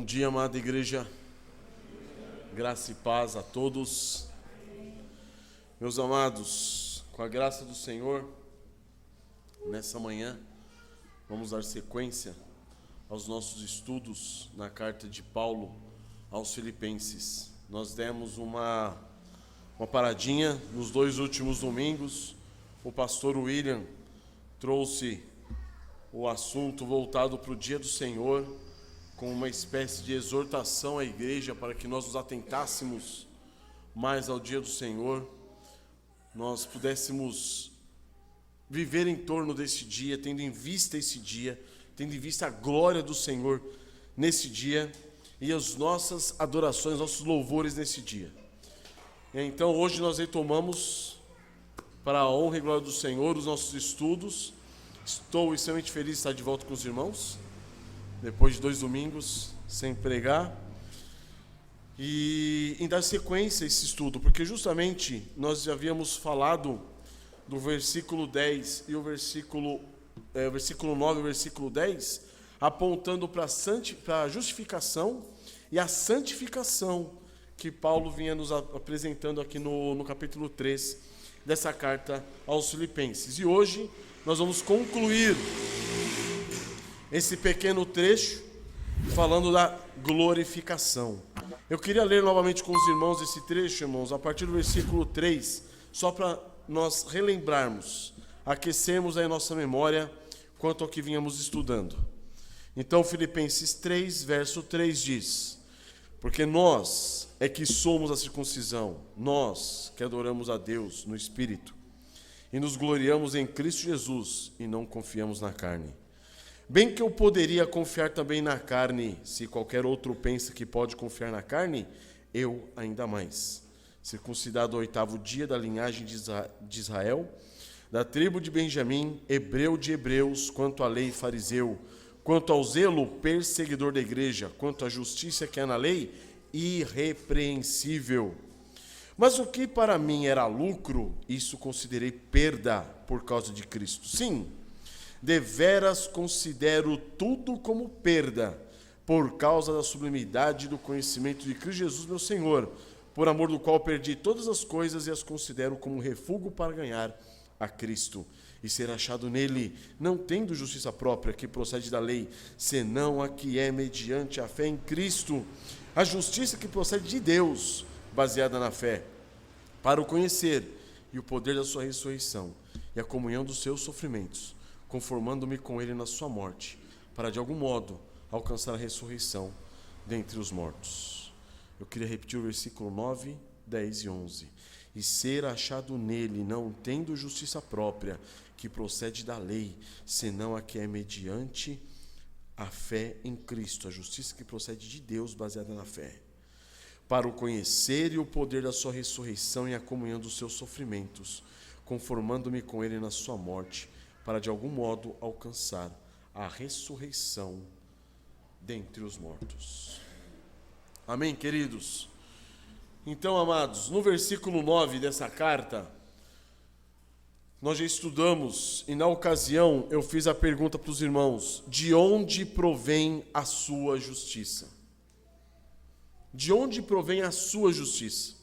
Bom dia, amada igreja. Graça e paz a todos. Meus amados, com a graça do Senhor, nessa manhã, vamos dar sequência aos nossos estudos na carta de Paulo aos Filipenses. Nós demos uma paradinha nos 2 últimos domingos. O pastor William trouxe o assunto voltado para o dia do Senhor, com uma espécie de exortação à igreja para que nós nos atentássemos mais ao dia do Senhor, nós pudéssemos viver em torno desse dia, tendo em vista esse dia, tendo em vista a glória do Senhor nesse dia e as nossas adorações, nossos louvores nesse dia. Então hoje nós retomamos, para a honra e glória do Senhor, os nossos estudos. Estou extremamente feliz de estar de volta com os irmãos, depois de 2 domingos sem pregar, e em dar sequência a esse estudo, porque justamente nós já havíamos falado do versículo 10 e o versículo 9 e o versículo 10, apontando para a justificação e a santificação que Paulo vinha nos apresentando aqui no capítulo 3 dessa carta aos Filipenses. E hoje nós vamos concluir esse pequeno trecho falando da glorificação. Eu queria ler novamente com os irmãos esse trecho, irmãos, a partir do versículo 3, só para nós relembrarmos, aquecermos aí nossa memória quanto ao que vínhamos estudando. Então, Filipenses 3, verso 3 diz: porque nós é que somos a circuncisão, nós que adoramos a Deus no Espírito, e nos gloriamos em Cristo Jesus, e não confiamos na carne. Bem que eu poderia confiar também na carne, se qualquer outro pensa que pode confiar na carne, eu ainda mais. Circuncidado ao 8º dia da linhagem de Israel, da tribo de Benjamim, hebreu de hebreus, quanto à lei fariseu, quanto ao zelo perseguidor da igreja, quanto à justiça que há na lei, irrepreensível. Mas o que para mim era lucro, isso considerei perda por causa de Cristo. Sim, deveras considero tudo como perda, por causa da sublimidade do conhecimento de Cristo Jesus, meu Senhor, por amor do qual perdi todas as coisas e as considero como refúgio para ganhar a Cristo, e ser achado nele, não tendo justiça própria que procede da lei, senão a que é mediante a fé em Cristo, a justiça que procede de Deus, baseada na fé, para o conhecer e o poder da sua ressurreição e a comunhão dos seus sofrimentos, conformando-me com ele na sua morte, para de algum modo alcançar a ressurreição dentre os mortos. Eu queria repetir o versículo 9, 10 e 11. E ser achado nele, não tendo justiça própria, que procede da lei, senão a que é mediante a fé em Cristo, a justiça que procede de Deus, baseada na fé, para o conhecer e o poder da sua ressurreição e a comunhão dos seus sofrimentos, conformando-me com ele na sua morte, para de algum modo alcançar a ressurreição dentre os mortos. Amém, queridos? Então, amados, no versículo 9 dessa carta, nós já estudamos, e na ocasião eu fiz a pergunta para os irmãos: de onde provém a sua justiça? De onde provém a sua justiça?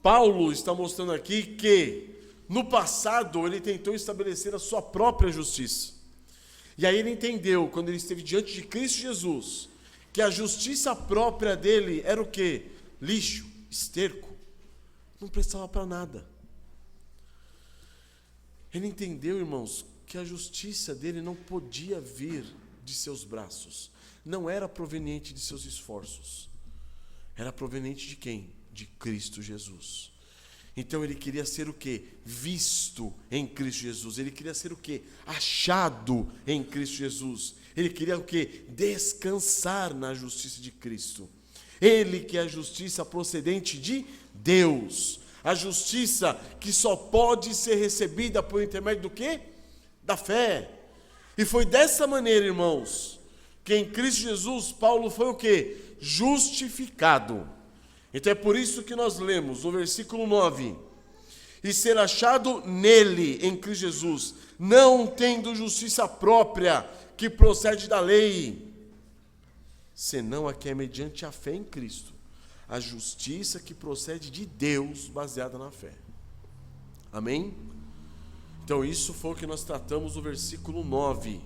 Paulo está mostrando aqui que, no passado, ele tentou estabelecer a sua própria justiça. E aí ele entendeu, quando ele esteve diante de Cristo Jesus, que a justiça própria dele era o quê? Lixo, esterco. Não prestava para nada. Ele entendeu, irmãos, que a justiça dele não podia vir de seus braços. Não era proveniente de seus esforços. Era proveniente de quem? De Cristo Jesus. Então ele queria ser o quê? Visto em Cristo Jesus. Ele queria ser o quê? Achado em Cristo Jesus. Ele queria o quê? Descansar na justiça de Cristo. Ele que é a justiça procedente de Deus. A justiça que só pode ser recebida por intermédio do quê? Da fé. E foi dessa maneira, irmãos, que em Cristo Jesus, Paulo foi o quê? Justificado. Então é por isso que nós lemos no versículo 9: e ser achado nele, em Cristo Jesus, não tendo justiça própria que procede da lei. senão a que é mediante a fé em Cristo, a justiça que procede de Deus, baseada na fé. Amém? Então isso foi o que nós tratamos no versículo 9.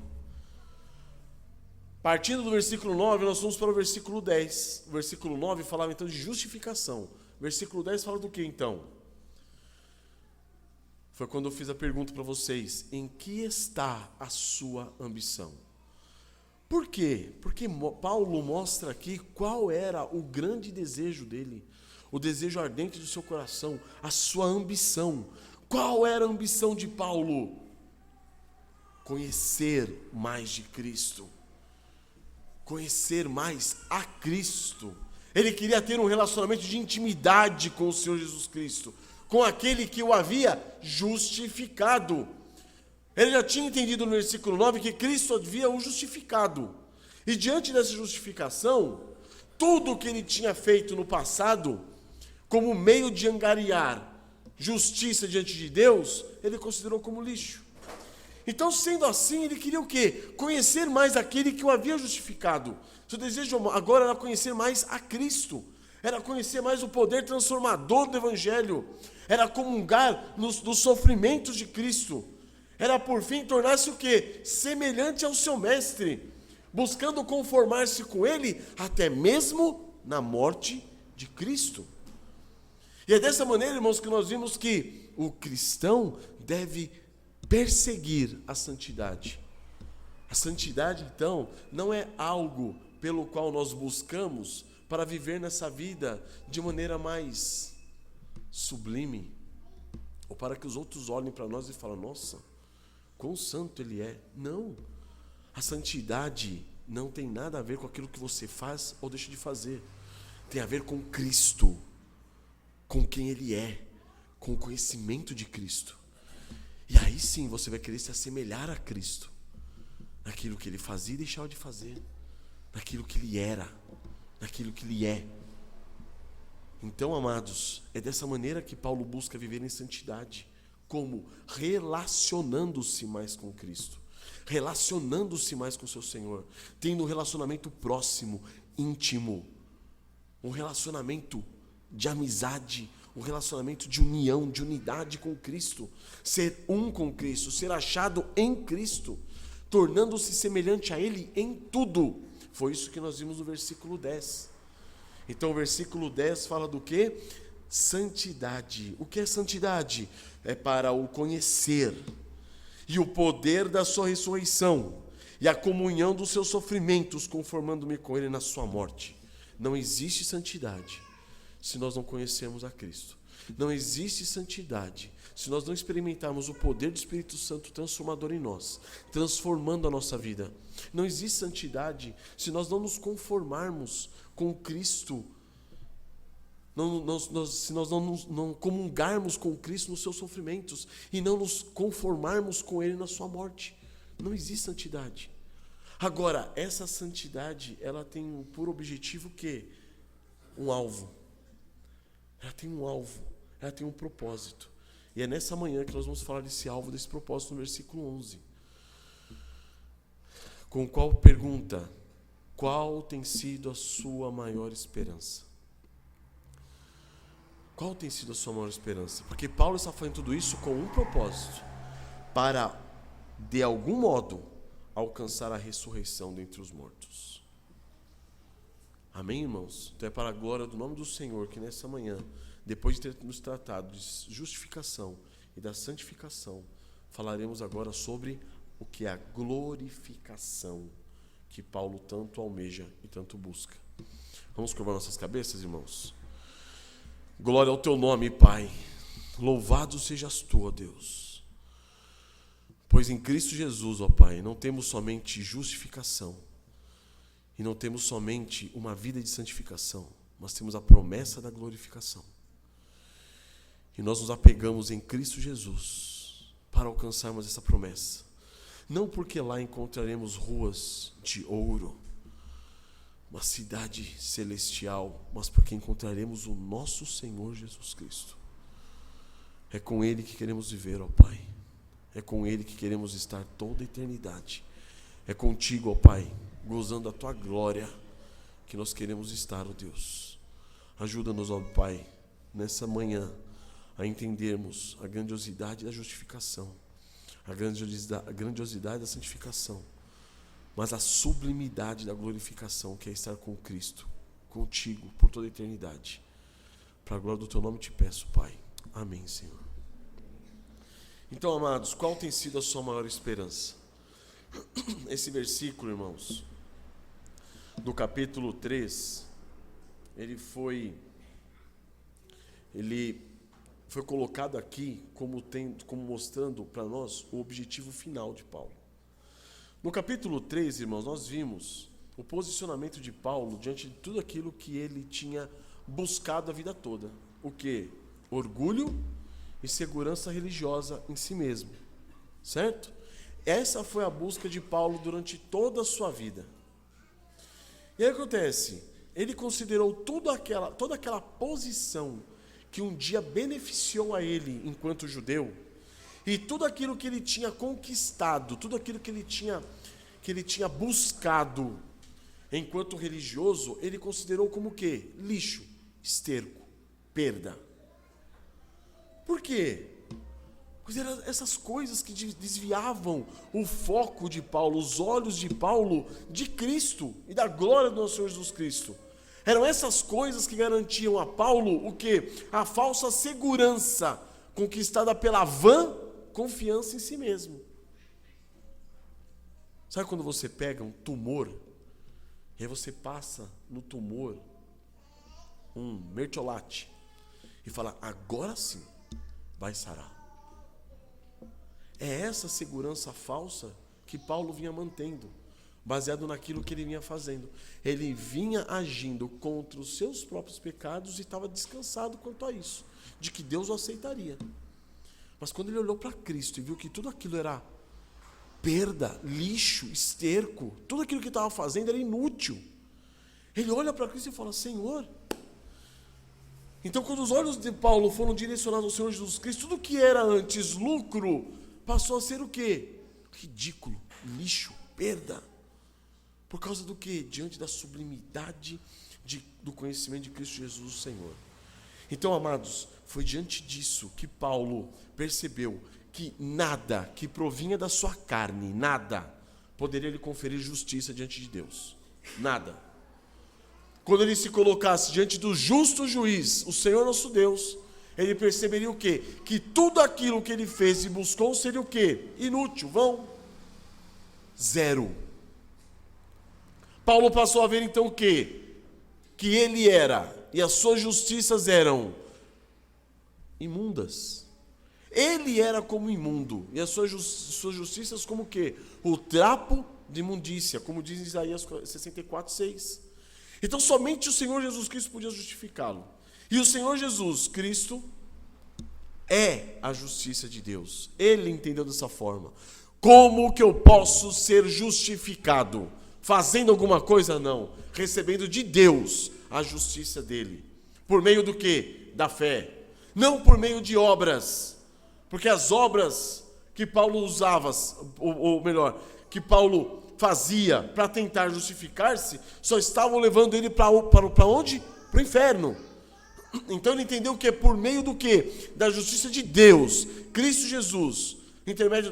Partindo do versículo 9, nós vamos para o versículo 10. O versículo 9 falava então de justificação. O versículo 10 fala do que então? Foi quando eu fiz a pergunta para vocês: em que está a sua ambição? Por quê? Porque Paulo mostra aqui qual era o grande desejo dele, o desejo ardente do seu coração, a sua ambição. Qual era a ambição de Paulo? Conhecer mais de Cristo. Conhecer mais a Cristo. Ele queria ter um relacionamento de intimidade com o Senhor Jesus Cristo, com aquele que o havia justificado. Ele já tinha entendido no versículo 9 que Cristo havia o justificado. E diante dessa justificação, tudo o que ele tinha feito no passado, como meio de angariar justiça diante de Deus, ele considerou como lixo. Então, sendo assim, ele queria o quê? Conhecer mais aquele que o havia justificado. Seu desejo agora era conhecer mais a Cristo. Era conhecer mais o poder transformador do Evangelho. Era comungar nos sofrimentos de Cristo. Era, por fim, tornar-se o quê? Semelhante ao seu mestre, buscando conformar-se com ele, até mesmo na morte de Cristo. E é dessa maneira, irmãos, que nós vimos que o cristão deve perseguir a santidade. A santidade, então, não é algo pelo qual nós buscamos para viver nessa vida de maneira mais sublime, ou para que os outros olhem para nós e falem: nossa, quão santo ele é. Não. A santidade não tem nada a ver com aquilo que você faz ou deixa de fazer. Tem a ver com Cristo, com quem ele é, com o conhecimento de Cristo. E aí sim você vai querer se assemelhar a Cristo, naquilo que ele fazia e deixava de fazer, naquilo que ele era, naquilo que ele é. Então, amados, é dessa maneira que Paulo busca viver em santidade. Como? Relacionando-se mais com Cristo, relacionando-se mais com o seu Senhor, tendo um relacionamento próximo, íntimo, um relacionamento de amizade, um relacionamento de união, de unidade com Cristo, ser um com Cristo, ser achado em Cristo, tornando-se semelhante a Ele em tudo. Foi isso que nós vimos no versículo 10. Então o versículo 10 fala do quê? Santidade. O que é santidade? É para o conhecer, e o poder da sua ressurreição, e a comunhão dos seus sofrimentos, conformando-me com Ele na sua morte. Não existe santidade se nós não conhecermos a Cristo. Não existe santidade se nós não experimentarmos o poder do Espírito Santo transformador em nós, transformando a nossa vida. Não existe santidade se nós não nos conformarmos com Cristo, se nós não comungarmos com Cristo nos seus sofrimentos e não nos conformarmos com Ele na sua morte. Não existe santidade. Agora, essa santidade, ela tem por objetivo o quê? Um alvo. Ela tem um alvo, ela tem um propósito. E é nessa manhã que nós vamos falar desse alvo, desse propósito no versículo 11. Com qual pergunta? Qual tem sido a sua maior esperança? Qual tem sido a sua maior esperança? Porque Paulo está fazendo tudo isso com um propósito: para, de algum modo, alcançar a ressurreição dentre os mortos. Amém, irmãos? Então é para a glória do nome do Senhor que nessa manhã, depois de ter nos tratado de justificação e da santificação, falaremos agora sobre o que é a glorificação que Paulo tanto almeja e tanto busca. Vamos curvar nossas cabeças, irmãos? Glória ao teu nome, Pai. Louvado sejas tu, ó Deus. Pois em Cristo Jesus, ó Pai, não temos somente justificação e não temos somente uma vida de santificação, mas temos a promessa da glorificação. E nós nos apegamos em Cristo Jesus para alcançarmos essa promessa. Não porque lá encontraremos ruas de ouro, uma cidade celestial, mas porque encontraremos o nosso Senhor Jesus Cristo. É com Ele que queremos viver, ó Pai. É com Ele que queremos estar toda a eternidade. É contigo, ó Pai, gozando a Tua glória, que nós queremos estar, ó Deus. Ajuda-nos, ó Pai, nessa manhã, a entendermos a grandiosidade da justificação, a grandiosidade da santificação, mas a sublimidade da glorificação, que é estar com Cristo, contigo, por toda a eternidade. Para a glória do teu nome te peço, Pai. Amém, Senhor. Então, amados, qual tem sido a sua maior esperança? Esse versículo, irmãos, do capítulo 3, ele foi colocado aqui como mostrando para nós o objetivo final de Paulo. No capítulo 3, irmãos, nós vimos o posicionamento de Paulo diante de tudo aquilo que ele tinha buscado a vida toda. O quê? Orgulho e segurança religiosa em si mesmo. Certo? Essa foi a busca de Paulo durante toda a sua vida. E aí acontece, ele considerou toda aquela posição que um dia beneficiou a ele enquanto judeu, e tudo aquilo que ele tinha conquistado, tudo aquilo que ele tinha buscado enquanto religioso, ele considerou como o quê? Lixo, esterco, perda. Por quê? Pois eram essas coisas que desviavam o foco de Paulo, os olhos de Paulo, de Cristo e da glória do nosso Senhor Jesus Cristo. Eram essas coisas que garantiam a Paulo o quê? A falsa segurança conquistada pela vã confiança em si mesmo. Sabe quando você pega um tumor, e aí você passa no tumor um mertiolate e fala, agora sim vai sarar. É essa segurança falsa que Paulo vinha mantendo, baseado naquilo que ele vinha fazendo. Ele vinha agindo contra os seus próprios pecados e estava descansado quanto a isso, de que Deus o aceitaria. Mas quando ele olhou para Cristo e viu que tudo aquilo era perda, lixo, esterco, tudo aquilo que estava fazendo era inútil, ele olha para Cristo e fala, Senhor. Então, quando os olhos de Paulo foram direcionados ao Senhor Jesus Cristo, tudo que era antes lucro, passou a ser o quê? Ridículo, lixo, perda. Por causa do quê? Diante da sublimidade do conhecimento de Cristo Jesus, o Senhor. Então, amados, foi diante disso que Paulo percebeu que nada que provinha da sua carne, nada, poderia lhe conferir justiça diante de Deus. Nada. Quando ele se colocasse diante do justo juiz, o Senhor nosso Deus, ele perceberia o quê? Que tudo aquilo que ele fez e buscou seria o quê? Inútil, vão. Zero. Paulo passou a ver então o quê? Que ele era, e as suas justiças eram imundas. Ele era como imundo, e as suas justiças como o quê? O trapo de imundícia, como diz Isaías 64:6. Então somente o Senhor Jesus Cristo podia justificá-lo. E o Senhor Jesus Cristo é a justiça de Deus. Ele entendeu dessa forma. Como que eu posso ser justificado? Fazendo alguma coisa? Não. Recebendo de Deus a justiça dele. Por meio do quê? Da fé. Não por meio de obras. Porque as obras que Paulo usava, ou melhor, que Paulo fazia para tentar justificar-se, só estavam levando ele para onde? Para o inferno. Então ele entendeu que é por meio do quê? Da justiça de Deus, Cristo Jesus,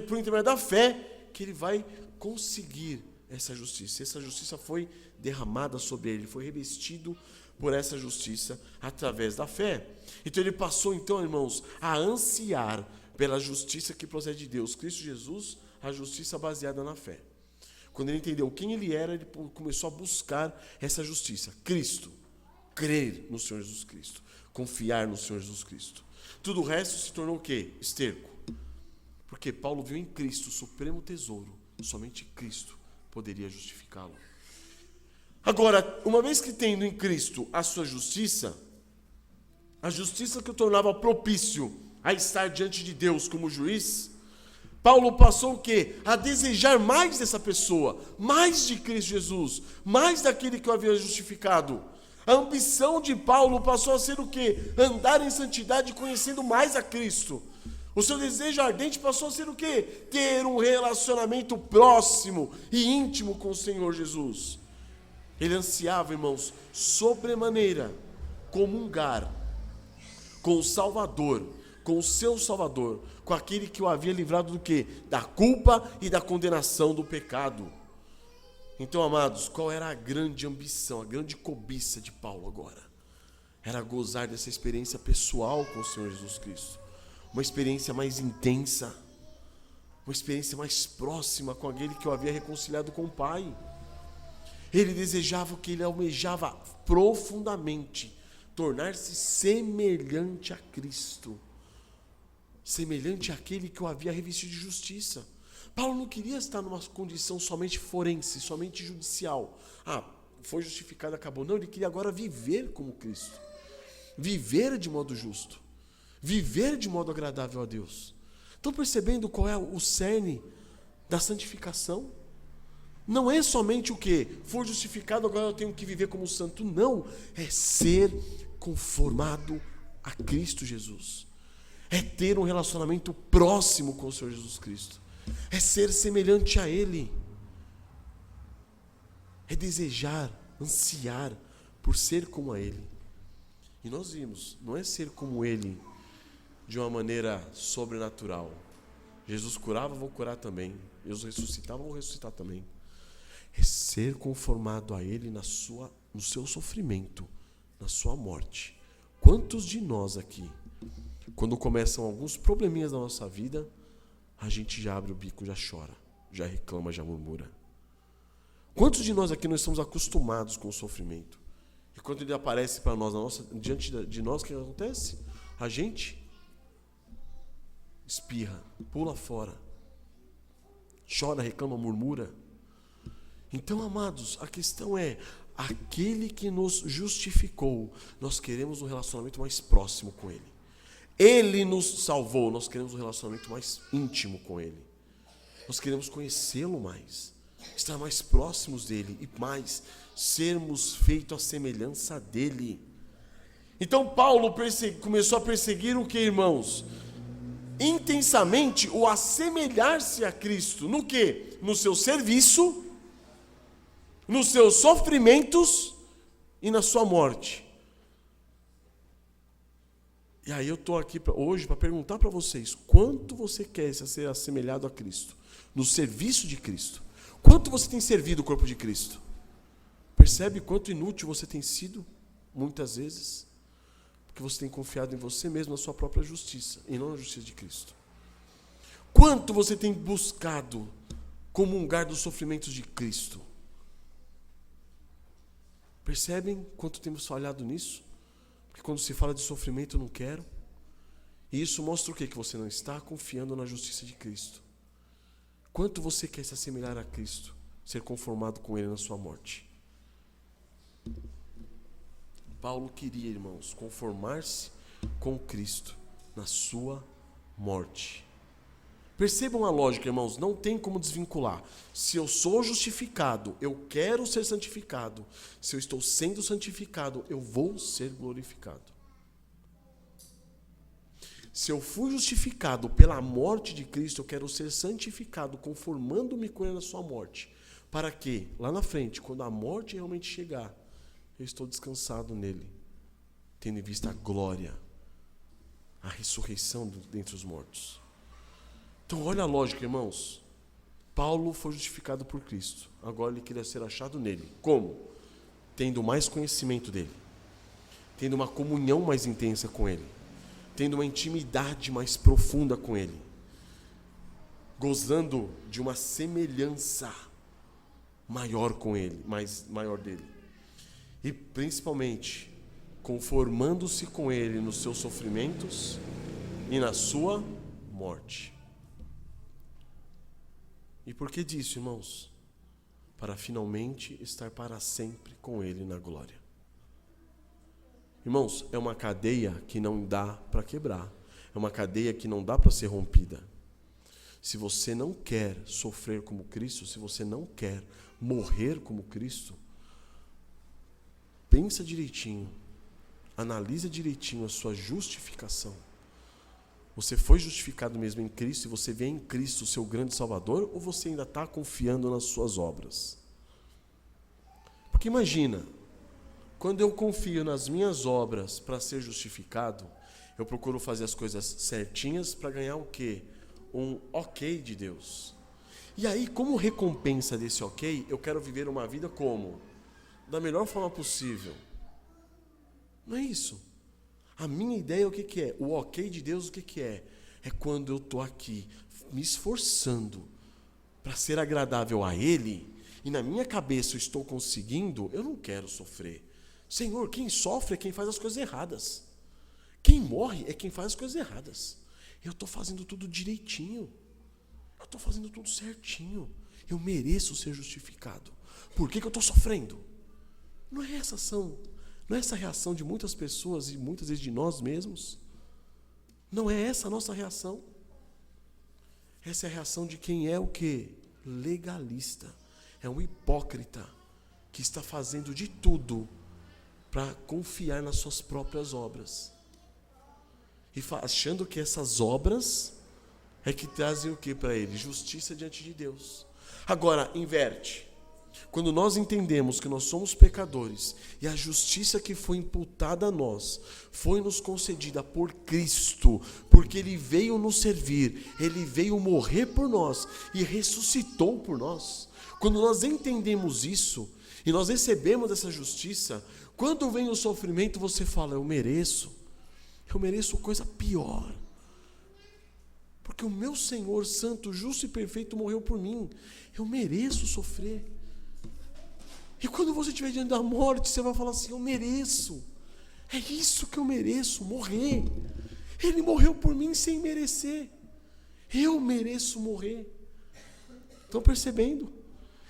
por intermédio da fé, que ele vai conseguir essa justiça. Essa justiça foi derramada sobre ele, foi revestido por essa justiça através da fé. Então ele passou, irmãos, a ansiar pela justiça que procede de Deus, Cristo Jesus, a justiça baseada na fé. Quando ele entendeu quem ele era, ele começou a buscar essa justiça. Cristo, crer no Senhor Jesus Cristo, confiar no Senhor Jesus Cristo. Tudo o resto se tornou o quê? Esterco. Porque Paulo viu em Cristo o supremo tesouro. Somente Cristo poderia justificá-lo. Agora, uma vez que tendo em Cristo a sua justiça, a justiça que o tornava propício a estar diante de Deus como juiz, Paulo passou o quê? A desejar mais dessa pessoa, mais de Cristo Jesus, mais daquele que o havia justificado. A ambição de Paulo passou a ser o quê? Andar em santidade conhecendo mais a Cristo. O seu desejo ardente passou a ser o quê? Ter um relacionamento próximo e íntimo com o Senhor Jesus. Ele ansiava, irmãos, sobremaneira, comungar com o Salvador, com o seu Salvador, com aquele que o havia livrado do quê? Da culpa e da condenação do pecado. Então, amados, qual era a grande ambição, a grande cobiça de Paulo agora? Era gozar dessa experiência pessoal com o Senhor Jesus Cristo. Uma experiência mais intensa, uma experiência mais próxima com aquele que o havia reconciliado com o Pai. Ele desejava, que ele almejava profundamente, tornar-se semelhante a Cristo, semelhante àquele que o havia revestido de justiça. Paulo não queria estar numa condição somente forense, somente judicial. Foi justificado, acabou. Não, ele queria agora viver como Cristo. Viver de modo justo. Viver de modo agradável a Deus. Estão percebendo qual é o cerne da santificação? Não é somente o que? For justificado, agora eu tenho que viver como santo. Não, é ser conformado a Cristo Jesus. É ter um relacionamento próximo com o Senhor Jesus Cristo. É ser semelhante a Ele. É desejar, ansiar por ser como a Ele. E nós vimos, não é ser como Ele de uma maneira sobrenatural. Jesus curava, vou curar também. Jesus ressuscitava, vou ressuscitar também. É ser conformado a Ele no seu sofrimento, na sua morte. Quantos de nós aqui, quando começam alguns probleminhas na nossa vida, a gente já abre o bico, já chora, já reclama, já murmura? Quantos de nós aqui não estamos acostumados com o sofrimento? E quando ele aparece para nós, diante de nós, o que acontece? A gente espirra, pula fora, chora, reclama, murmura. Então, amados, a questão é, aquele que nos justificou, nós queremos um relacionamento mais próximo com Ele. Ele nos salvou, nós queremos um relacionamento mais íntimo com Ele. Nós queremos conhecê-lo mais, estar mais próximos dEle e mais, sermos feitos à semelhança dEle. Então, Paulo começou a perseguir o que, irmãos? Intensamente o assemelhar-se a Cristo. No que? No seu serviço, nos seus sofrimentos e na sua morte. E aí eu estou aqui hoje para perguntar para vocês, quanto você quer ser assemelhado a Cristo? No serviço de Cristo. Quanto você tem servido o corpo de Cristo? Percebe quanto inútil você tem sido, muitas vezes? Porque você tem confiado em você mesmo, na sua própria justiça, e não na justiça de Cristo. Quanto você tem buscado comungar dos sofrimentos de Cristo? Percebem quanto temos falhado nisso? Porque quando se fala de sofrimento, eu não quero. E isso mostra o quê? Que você não está confiando na justiça de Cristo. Quanto você quer se assemelhar a Cristo, ser conformado com Ele na sua morte? Paulo queria, irmãos, conformar-se com Cristo na sua morte. Percebam a lógica, irmãos, não tem como desvincular. Se eu sou justificado, eu quero ser santificado. Se eu estou sendo santificado, eu vou ser glorificado. Se eu fui justificado pela morte de Cristo, eu quero ser santificado, conformando-me com Ele na sua morte. Para que, lá na frente, quando a morte realmente chegar, eu estou descansado nele, tendo em vista a glória, a ressurreição dentre os mortos. Então, olha a lógica, irmãos. Paulo foi justificado por Cristo. Agora ele queria ser achado nele. Como? Tendo mais conhecimento dele. Tendo uma comunhão mais intensa com ele. Tendo uma intimidade mais profunda com ele. Gozando de uma semelhança maior com ele, maior dele. E principalmente, conformando-se com ele nos seus sofrimentos e na sua morte. E por que disso, irmãos? Para finalmente estar para sempre com Ele na glória. Irmãos, é uma cadeia que não dá para quebrar. É uma cadeia que não dá para ser rompida. Se você não quer sofrer como Cristo, se você não quer morrer como Cristo, pensa direitinho, analisa direitinho a sua justificação. Você foi justificado mesmo em Cristo e você vê em Cristo o seu grande Salvador, ou você ainda está confiando nas suas obras? Porque imagina, quando eu confio nas minhas obras para ser justificado, eu procuro fazer as coisas certinhas para ganhar o quê? Um ok de Deus. E aí, como recompensa desse ok, eu quero viver uma vida como? Da melhor forma possível. Não é isso. A minha ideia é o que é? O ok de Deus o que é? É quando eu estou aqui me esforçando para ser agradável a Ele, e na minha cabeça eu estou conseguindo, eu não quero sofrer. Senhor, quem sofre é quem faz as coisas erradas. Quem morre é quem faz as coisas erradas. Eu estou fazendo tudo direitinho. Eu estou fazendo tudo certinho. Eu mereço ser justificado. Por que eu estou sofrendo? Não é essa ação, não é essa reação de muitas pessoas e muitas vezes de nós mesmos? Não é essa a nossa reação? Essa é a reação de quem é o quê? Legalista. É um hipócrita que está fazendo de tudo para confiar nas suas próprias obras. E achando que essas obras é que trazem o que para ele? Justiça diante de Deus. Agora, inverte. Quando nós entendemos que nós somos pecadores e a justiça que foi imputada a nós foi nos concedida por Cristo, porque Ele veio nos servir, Ele veio morrer por nós e ressuscitou por nós. Quando nós entendemos isso e nós recebemos essa justiça, quando vem o sofrimento você fala, eu mereço coisa pior. Porque o meu Senhor Santo, justo e perfeito morreu por mim. Eu mereço sofrer. E quando você estiver diante da morte, você vai falar assim, eu mereço. É isso que eu mereço, morrer. Ele morreu por mim sem merecer. Eu mereço morrer. Estão percebendo?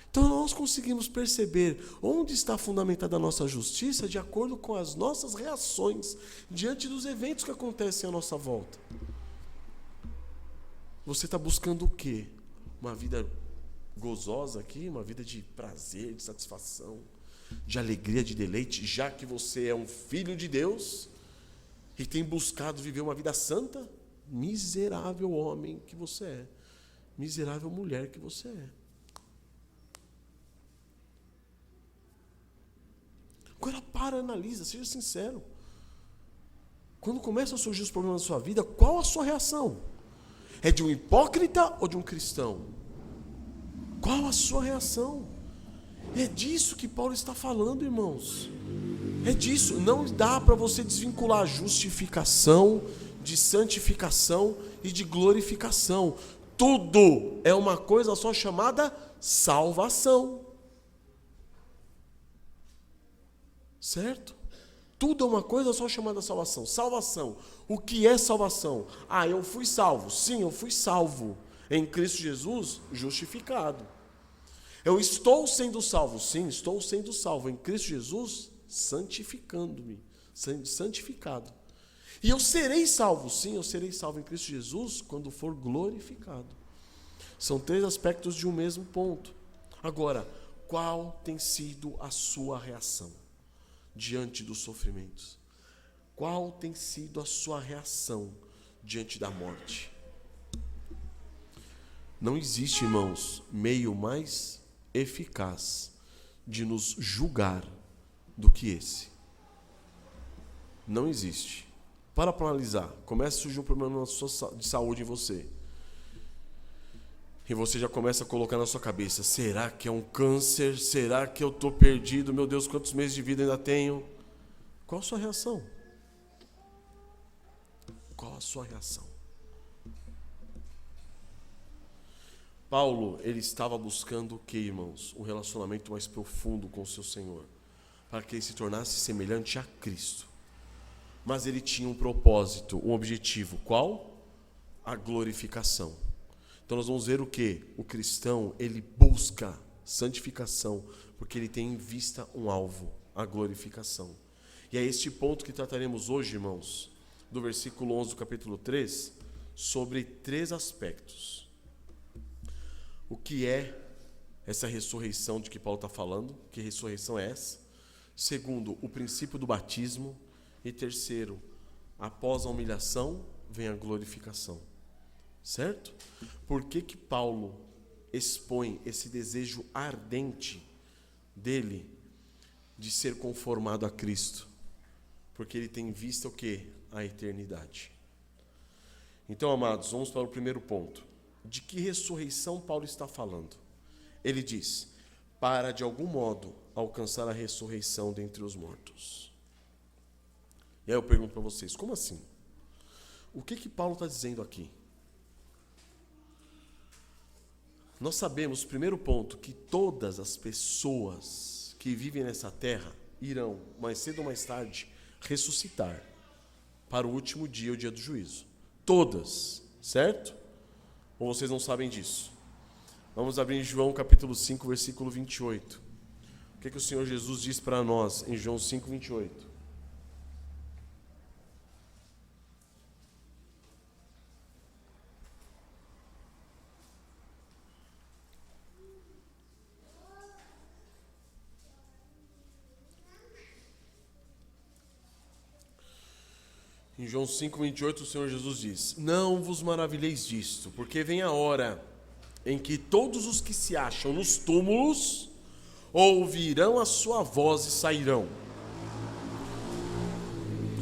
Então nós conseguimos perceber onde está fundamentada a nossa justiça de acordo com as nossas reações diante dos eventos que acontecem à nossa volta. Você está buscando o quê? Uma vida gozosa aqui, uma vida de prazer, de satisfação, de alegria, de deleite, já que você é um filho de Deus e tem buscado viver uma vida santa? Miserável homem que você é, miserável mulher que você é. Agora para, analisa, seja sincero. Quando começam a surgir os problemas na sua vida, qual a sua reação? É de um hipócrita ou de um cristão? Qual a sua reação? É disso que Paulo está falando, irmãos. É disso. Não dá para você desvincular a justificação de santificação e de glorificação. Tudo é uma coisa só chamada salvação. Certo? Tudo é uma coisa só chamada salvação. Salvação. O que é salvação? Eu fui salvo. Sim, eu fui salvo. Em Cristo Jesus, justificado. Eu estou sendo salvo. Sim, estou sendo salvo. Em Cristo Jesus, santificando-me. Sendo santificado. E eu serei salvo. Sim, eu serei salvo em Cristo Jesus quando for glorificado. São três aspectos de um mesmo ponto. Agora, qual tem sido a sua reação diante dos sofrimentos? Qual tem sido a sua reação diante da morte? Não existe, irmãos, meio mais eficaz de nos julgar do que esse. Não existe. Para analisar, começa a surgir um problema de saúde em você. E você já começa a colocar na sua cabeça, será que é um câncer? Será que eu estou perdido? Meu Deus, quantos meses de vida ainda tenho? Qual a sua reação? Qual a sua reação? Paulo, ele estava buscando o que, irmãos? Um relacionamento mais profundo com o seu Senhor, para que ele se tornasse semelhante a Cristo. Mas ele tinha um propósito, um objetivo. Qual? A glorificação. Então nós vamos ver o que? O cristão, ele busca santificação, porque ele tem em vista um alvo, a glorificação. E é este ponto que trataremos hoje, irmãos, do versículo 11 do capítulo 3, sobre três aspectos. O que é essa ressurreição de que Paulo está falando? Que ressurreição é essa? Segundo, o princípio do batismo. E terceiro, após a humilhação, vem a glorificação. Certo? Por que que Paulo expõe esse desejo ardente dele de ser conformado a Cristo, porque ele tem em vista o quê? A eternidade. Então, amados, vamos para o primeiro ponto. De que ressurreição Paulo está falando? Ele diz, para de algum modo alcançar a ressurreição dentre os mortos. E aí eu pergunto para vocês, como assim? O que Paulo está dizendo aqui? Nós sabemos, primeiro ponto, que todas as pessoas que vivem nessa terra irão, mais cedo ou mais tarde, ressuscitar para o último dia, o dia do juízo. Todas, certo? Ou vocês não sabem disso? Vamos abrir em João capítulo 5, versículo 28. O que o Senhor Jesus diz para nós em João 5, 28? Em João 5, 28, o Senhor Jesus diz, não vos maravilheis disto, porque vem a hora em que todos os que se acham nos túmulos ouvirão a sua voz e sairão.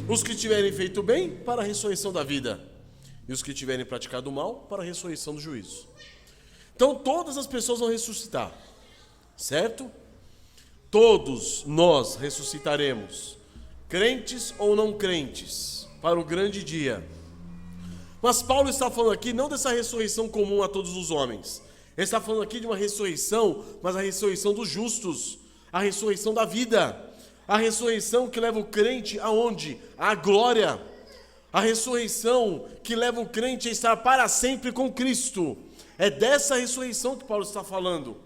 Os que tiverem feito bem, para a ressurreição da vida, e os que tiverem praticado o mal, para a ressurreição do juízo. Então todas as pessoas vão ressuscitar, certo? Todos nós ressuscitaremos, crentes ou não crentes, para o grande dia. Mas Paulo está falando aqui não dessa ressurreição comum a todos os homens. Ele está falando aqui de uma ressurreição, mas a ressurreição dos justos, a ressurreição da vida, a ressurreição que leva o crente aonde? À glória. A ressurreição que leva o crente a estar para sempre com Cristo. É dessa ressurreição que Paulo está falando.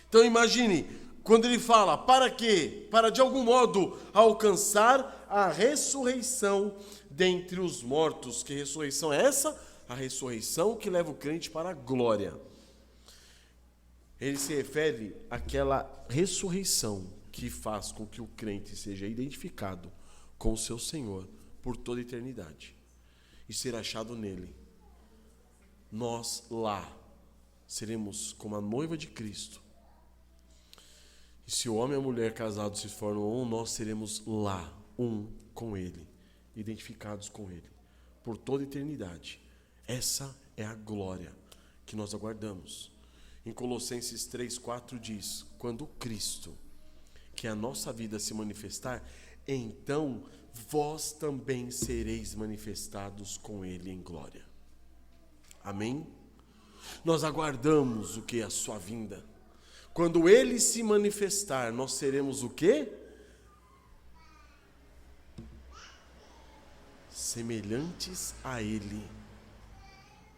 Então imagine, quando ele fala, para quê? Para de algum modo alcançar a ressurreição dentre os mortos. Que ressurreição é essa? A ressurreição que leva o crente para a glória. Ele se refere àquela ressurreição que faz com que o crente seja identificado com o seu Senhor por toda a eternidade e ser achado nele. Nós lá seremos como a noiva de Cristo. E se o homem e a mulher casados se formam um, nós seremos lá um com ele, identificados com ele, por toda a eternidade. Essa é a glória que nós aguardamos. Em Colossenses 3:4 diz, quando Cristo, que é a nossa vida, se manifestar, então vós também sereis manifestados com ele em glória. Amém? Nós aguardamos o que? A sua vinda. Quando ele se manifestar, nós seremos o quê? Semelhantes a ele.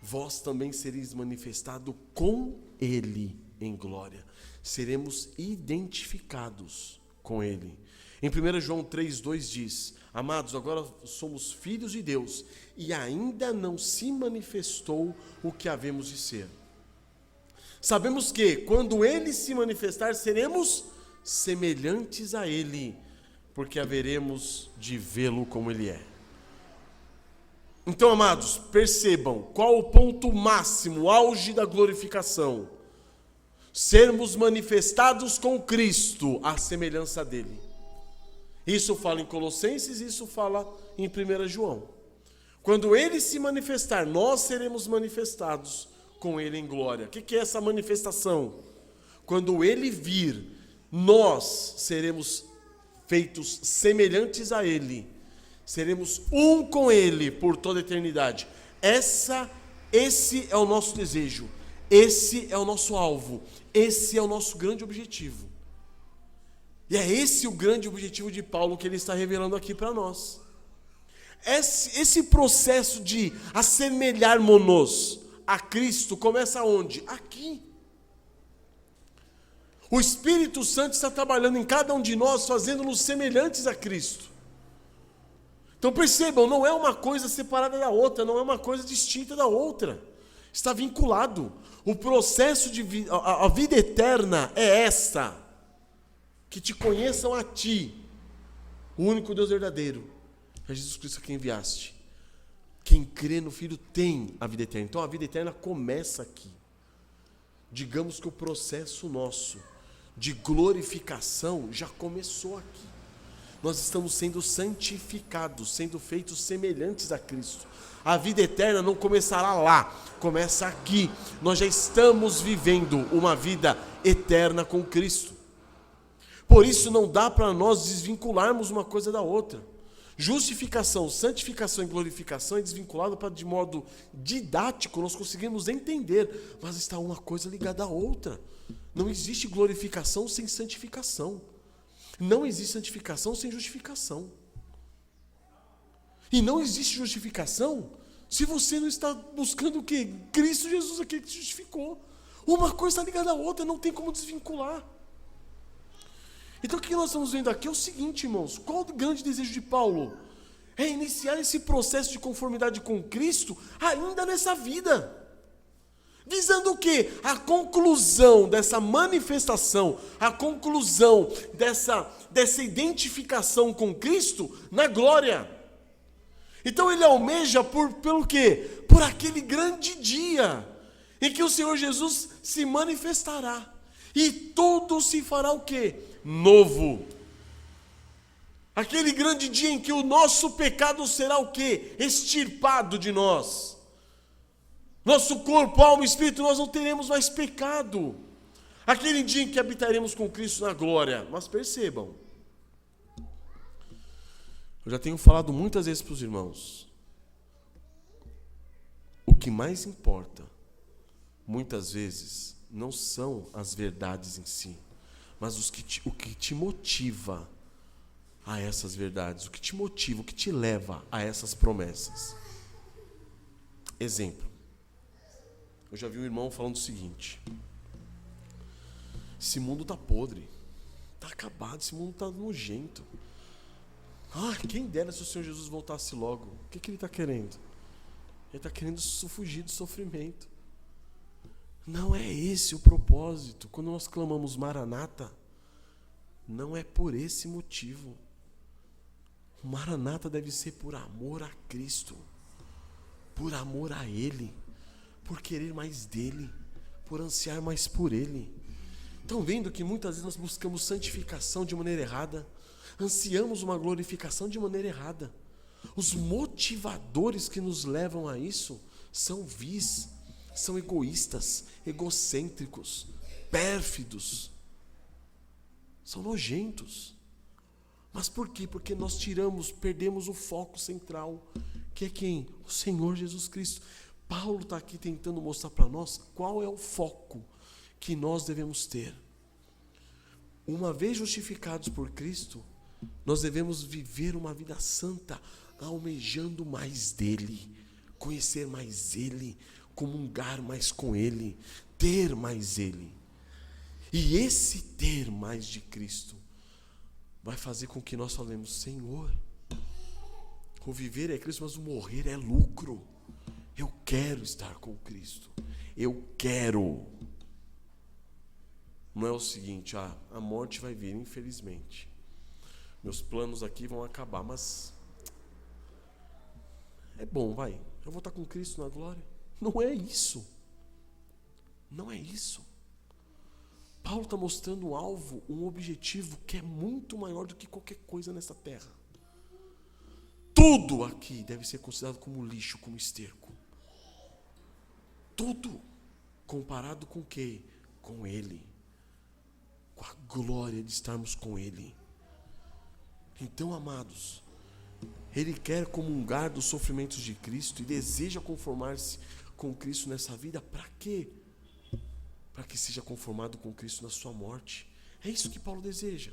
Vós também sereis manifestado com ele em glória. Seremos identificados com ele. Em 1 João 3:2 diz, amados, agora somos filhos de Deus e ainda não se manifestou o que havemos de ser. Sabemos que quando ele se manifestar, seremos semelhantes a ele, porque haveremos de vê-lo como ele é. Então, amados, percebam qual o ponto máximo, o auge da glorificação. Sermos manifestados com Cristo, à semelhança dele. Isso fala em Colossenses, isso fala em 1 João. Quando ele se manifestar, nós seremos manifestados com ele em glória. O que é essa manifestação? Quando ele vir, nós seremos feitos semelhantes a ele. Seremos um com ele por toda a eternidade. Esse é o nosso desejo. Esse é o nosso alvo. Esse é o nosso grande objetivo. E é esse o grande objetivo de Paulo que ele está revelando aqui para nós. Esse processo de assemelharmos-nos a Cristo começa onde? Aqui. O Espírito Santo está trabalhando em cada um de nós, fazendo-nos semelhantes a Cristo. Então percebam, não é uma coisa separada da outra, não é uma coisa distinta da outra. Está vinculado. O processo de a vida eterna é esta: que te conheçam a ti, o único Deus verdadeiro, é Jesus Cristo a quem enviaste. Quem crê no Filho tem a vida eterna. Então a vida eterna começa aqui. Digamos que o processo nosso de glorificação já começou aqui. Nós estamos sendo santificados, sendo feitos semelhantes a Cristo. A vida eterna não começará lá, começa aqui. Nós já estamos vivendo uma vida eterna com Cristo. Por isso não dá para nós desvincularmos uma coisa da outra. Justificação, santificação e glorificação é desvinculado para, de modo didático, nós conseguimos entender, mas está uma coisa ligada à outra. Não existe glorificação sem santificação. Não existe santificação sem justificação. E não existe justificação se você não está buscando o quê? Cristo Jesus, aquele que te justificou. Uma coisa está ligada à outra, não tem como desvincular. Então o que nós estamos vendo aqui é o seguinte, irmãos, qual o grande desejo de Paulo? É iniciar esse processo de conformidade com Cristo ainda nessa vida. Visando o quê? A conclusão dessa manifestação, a conclusão dessa identificação com Cristo na glória. Então ele almeja pelo quê? Por aquele grande dia em que o Senhor Jesus se manifestará. E tudo se fará o quê? Novo. Aquele grande dia em que o nosso pecado será o quê? Extirpado de nós. Nosso corpo, alma e espírito, nós não teremos mais pecado. Aquele dia em que habitaremos com Cristo na glória. Mas percebam, eu já tenho falado muitas vezes para os irmãos, o que mais importa, muitas vezes, não são as verdades em si, mas o que te motiva a essas verdades, o que te motiva, o que te leva a essas promessas. Exemplo. Eu já vi um irmão falando o seguinte: esse mundo está podre, está acabado, esse mundo está nojento. Quem dera se o Senhor Jesus voltasse logo. O que ele está querendo? Ele está querendo fugir do sofrimento. Não é esse o propósito. Quando nós clamamos Maranata, não é por esse motivo. O Maranata deve ser por amor a Cristo, por amor a Ele, por querer mais dEle, por ansiar mais por Ele. Estão vendo que muitas vezes nós buscamos santificação de maneira errada, ansiamos uma glorificação de maneira errada. Os motivadores que nos levam a isso são vis, são egoístas, egocêntricos, pérfidos, são nojentos. Mas por quê? Porque nós perdemos o foco central, que é quem? O Senhor Jesus Cristo. Paulo está aqui tentando mostrar para nós qual é o foco que nós devemos ter. Uma vez justificados por Cristo, nós devemos viver uma vida santa, almejando mais dEle, conhecer mais Ele, comungar mais com Ele, ter mais Ele. E esse ter mais de Cristo vai fazer com que nós falemos: Senhor, o viver é Cristo, mas o morrer é lucro. Eu quero estar com Cristo. Eu quero. Não é o seguinte, a morte vai vir, infelizmente. Meus planos aqui vão acabar, mas é bom, vai. Eu vou estar com Cristo na glória. Não é isso. Não é isso. Paulo está mostrando um alvo, um objetivo que é muito maior do que qualquer coisa nessa terra. Tudo aqui deve ser considerado como lixo, como esterco. Tudo. Comparado com o quê? Com Ele. Com a glória de estarmos com Ele. Então, amados, Ele quer comungar dos sofrimentos de Cristo e deseja conformar-se com Cristo nessa vida. Para quê? Para que seja conformado com Cristo na sua morte. É isso que Paulo deseja.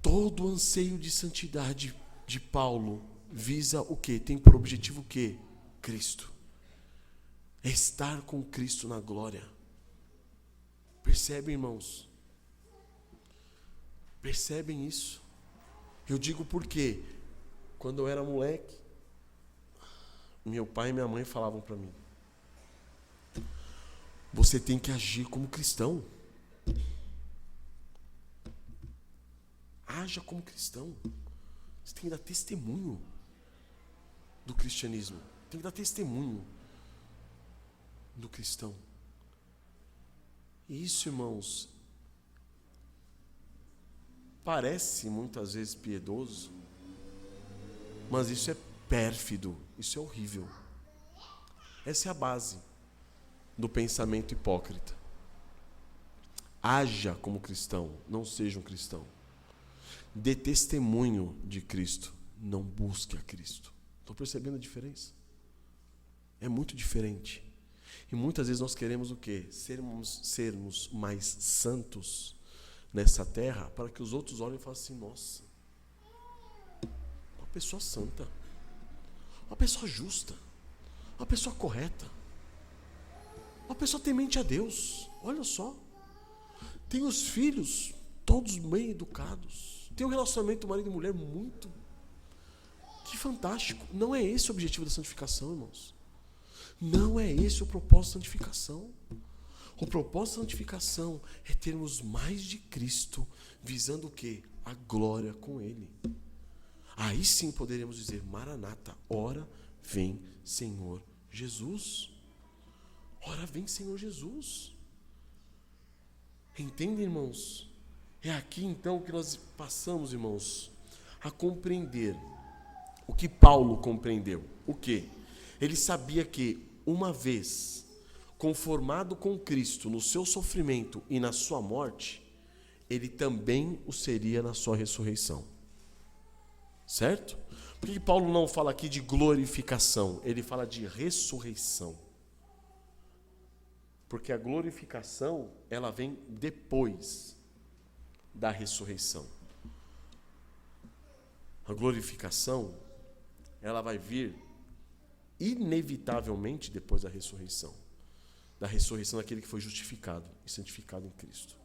Todo o anseio de santidade de Paulo visa o quê? Tem por objetivo o quê? Cristo. É estar com Cristo na glória. Percebem, irmãos? Percebem isso? Eu digo porque quando eu era moleque, meu pai e minha mãe falavam para mim: você tem que agir como cristão. Haja como cristão. Você tem que dar testemunho do cristianismo. Tem que dar testemunho do cristão. E isso, irmãos, parece muitas vezes piedoso, mas isso é pérfido, isso é horrível. Essa é a base do pensamento hipócrita. Haja como cristão, não seja um cristão. Dê testemunho de Cristo, não busque a Cristo. Estão percebendo a diferença? É muito diferente. E muitas vezes nós queremos o quê? Sermos mais santos nessa terra, para que os outros olhem e falem assim: nossa, uma pessoa santa, uma pessoa justa, uma pessoa correta, uma pessoa temente a Deus. Olha só, tem os filhos todos bem educados, tem um relacionamento marido e mulher muito, que fantástico. Não é esse o objetivo da santificação, irmãos. Não é esse o propósito da santificação. O propósito da santificação é termos mais de Cristo, visando o quê? A glória com Ele. Aí sim poderemos dizer: Maranata, ora vem Senhor Jesus. Ora vem Senhor Jesus. Entendem, irmãos? É aqui então que nós passamos, irmãos, a compreender o que Paulo compreendeu. O quê? Ele sabia que uma vez conformado com Cristo no seu sofrimento e na sua morte, ele também o seria na sua ressurreição. Certo? Por que Paulo não fala aqui de glorificação? Ele fala de ressurreição. Porque a glorificação, ela vem depois da ressurreição. A glorificação, ela vai vir inevitavelmente depois da ressurreição daquele que foi justificado e santificado em Cristo.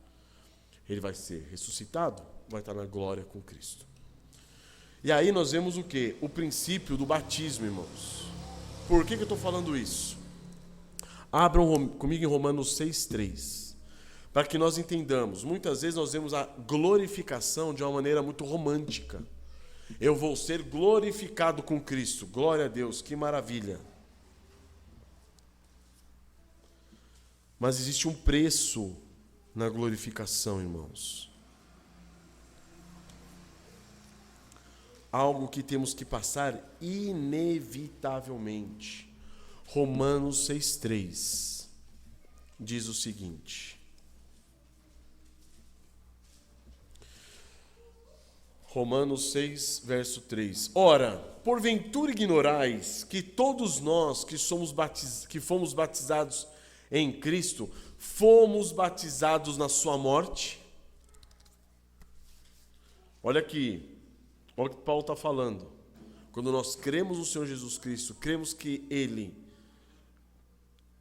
Ele vai ser ressuscitado, vai estar na glória com Cristo. E aí nós vemos o quê? O princípio do batismo, irmãos. Por que eu estou falando isso? Abram comigo em Romanos 6,3, para que nós entendamos. Muitas vezes nós vemos a glorificação de uma maneira muito romântica. Eu vou ser glorificado com Cristo. Glória a Deus, que maravilha. Mas existe um preço na glorificação, irmãos. Algo que temos que passar inevitavelmente. Romanos 6,3 diz o seguinte. Romanos 6, verso 3. Ora, porventura ignorais que todos nós que fomos batizados em Cristo, fomos batizados na sua morte? Olha aqui, olha o que Paulo está falando. Quando nós cremos no Senhor Jesus Cristo, cremos que Ele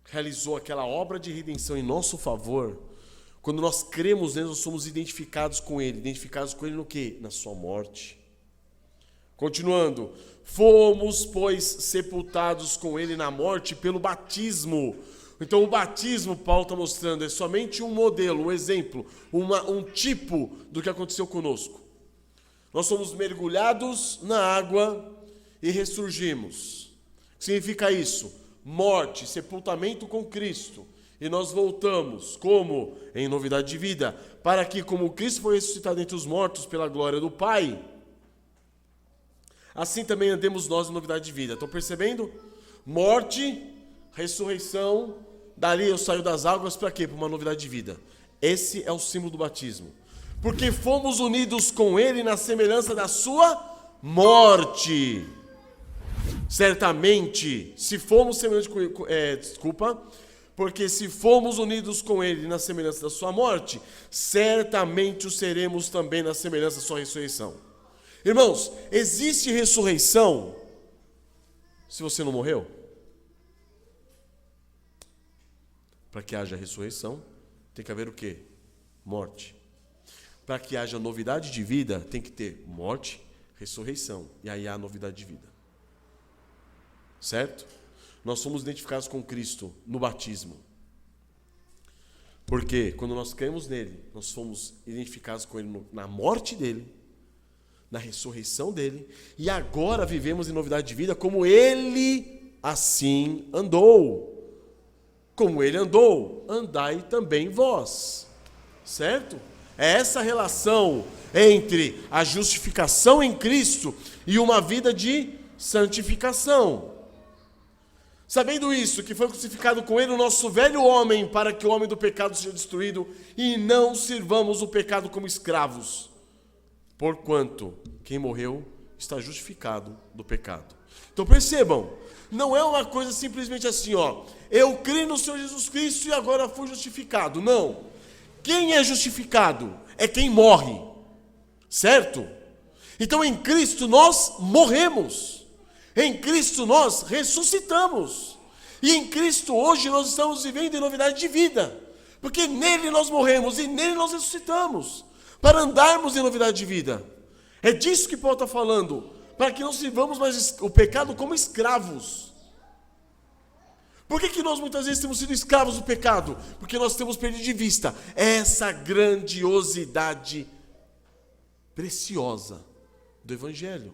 realizou aquela obra de redenção em nosso favor. Quando nós cremos nele, nós somos identificados com Ele. Identificados com Ele no quê? Na sua morte. Continuando. Fomos, pois, sepultados com Ele na morte pelo batismo. Então o batismo, Paulo está mostrando, é somente um modelo, um exemplo, um tipo do que aconteceu conosco. Nós somos mergulhados na água e ressurgimos. O que significa isso? Morte, sepultamento com Cristo. E nós voltamos, como? Em novidade de vida, para que, como Cristo foi ressuscitado entre os mortos pela glória do Pai, assim também andemos nós em novidade de vida. Estão percebendo? Morte, ressurreição, dali eu saio das águas para quê? Para uma novidade de vida. Esse é o símbolo do batismo. Porque fomos unidos com Ele na semelhança da sua morte. Certamente, se fomos semelhantes com porque se fomos unidos com Ele na semelhança da sua morte, certamente o seremos também na semelhança da sua ressurreição. Irmãos, existe ressurreição se você não morreu? Para que haja ressurreição, tem que haver o quê? Morte. Para que haja novidade de vida, tem que ter morte, ressurreição. E aí há novidade de vida. Certo? Nós somos identificados com Cristo no batismo. Porque quando nós cremos nele, nós fomos identificados com ele na morte dele, na ressurreição dele, e agora vivemos em novidade de vida como ele assim andou. Como ele andou, andai também vós. Certo? É essa relação entre a justificação em Cristo e uma vida de santificação. Sabendo isso, que foi crucificado com ele o nosso velho homem, para que o homem do pecado seja destruído, e não sirvamos o pecado como escravos. Porquanto quem morreu está justificado do pecado. Então percebam, não é uma coisa simplesmente assim, ó, eu criei no Senhor Jesus Cristo e agora fui justificado. Não. Quem é justificado é quem morre, certo? Então em Cristo nós morremos, em Cristo nós ressuscitamos, e em Cristo hoje nós estamos vivendo em novidade de vida, porque nele nós morremos e nele nós ressuscitamos, para andarmos em novidade de vida. É disso que Paulo está falando, para que não sirvamos mais o pecado como escravos. Por que nós muitas vezes temos sido escravos do pecado? Porque nós temos perdido de vista essa grandiosidade preciosa do Evangelho.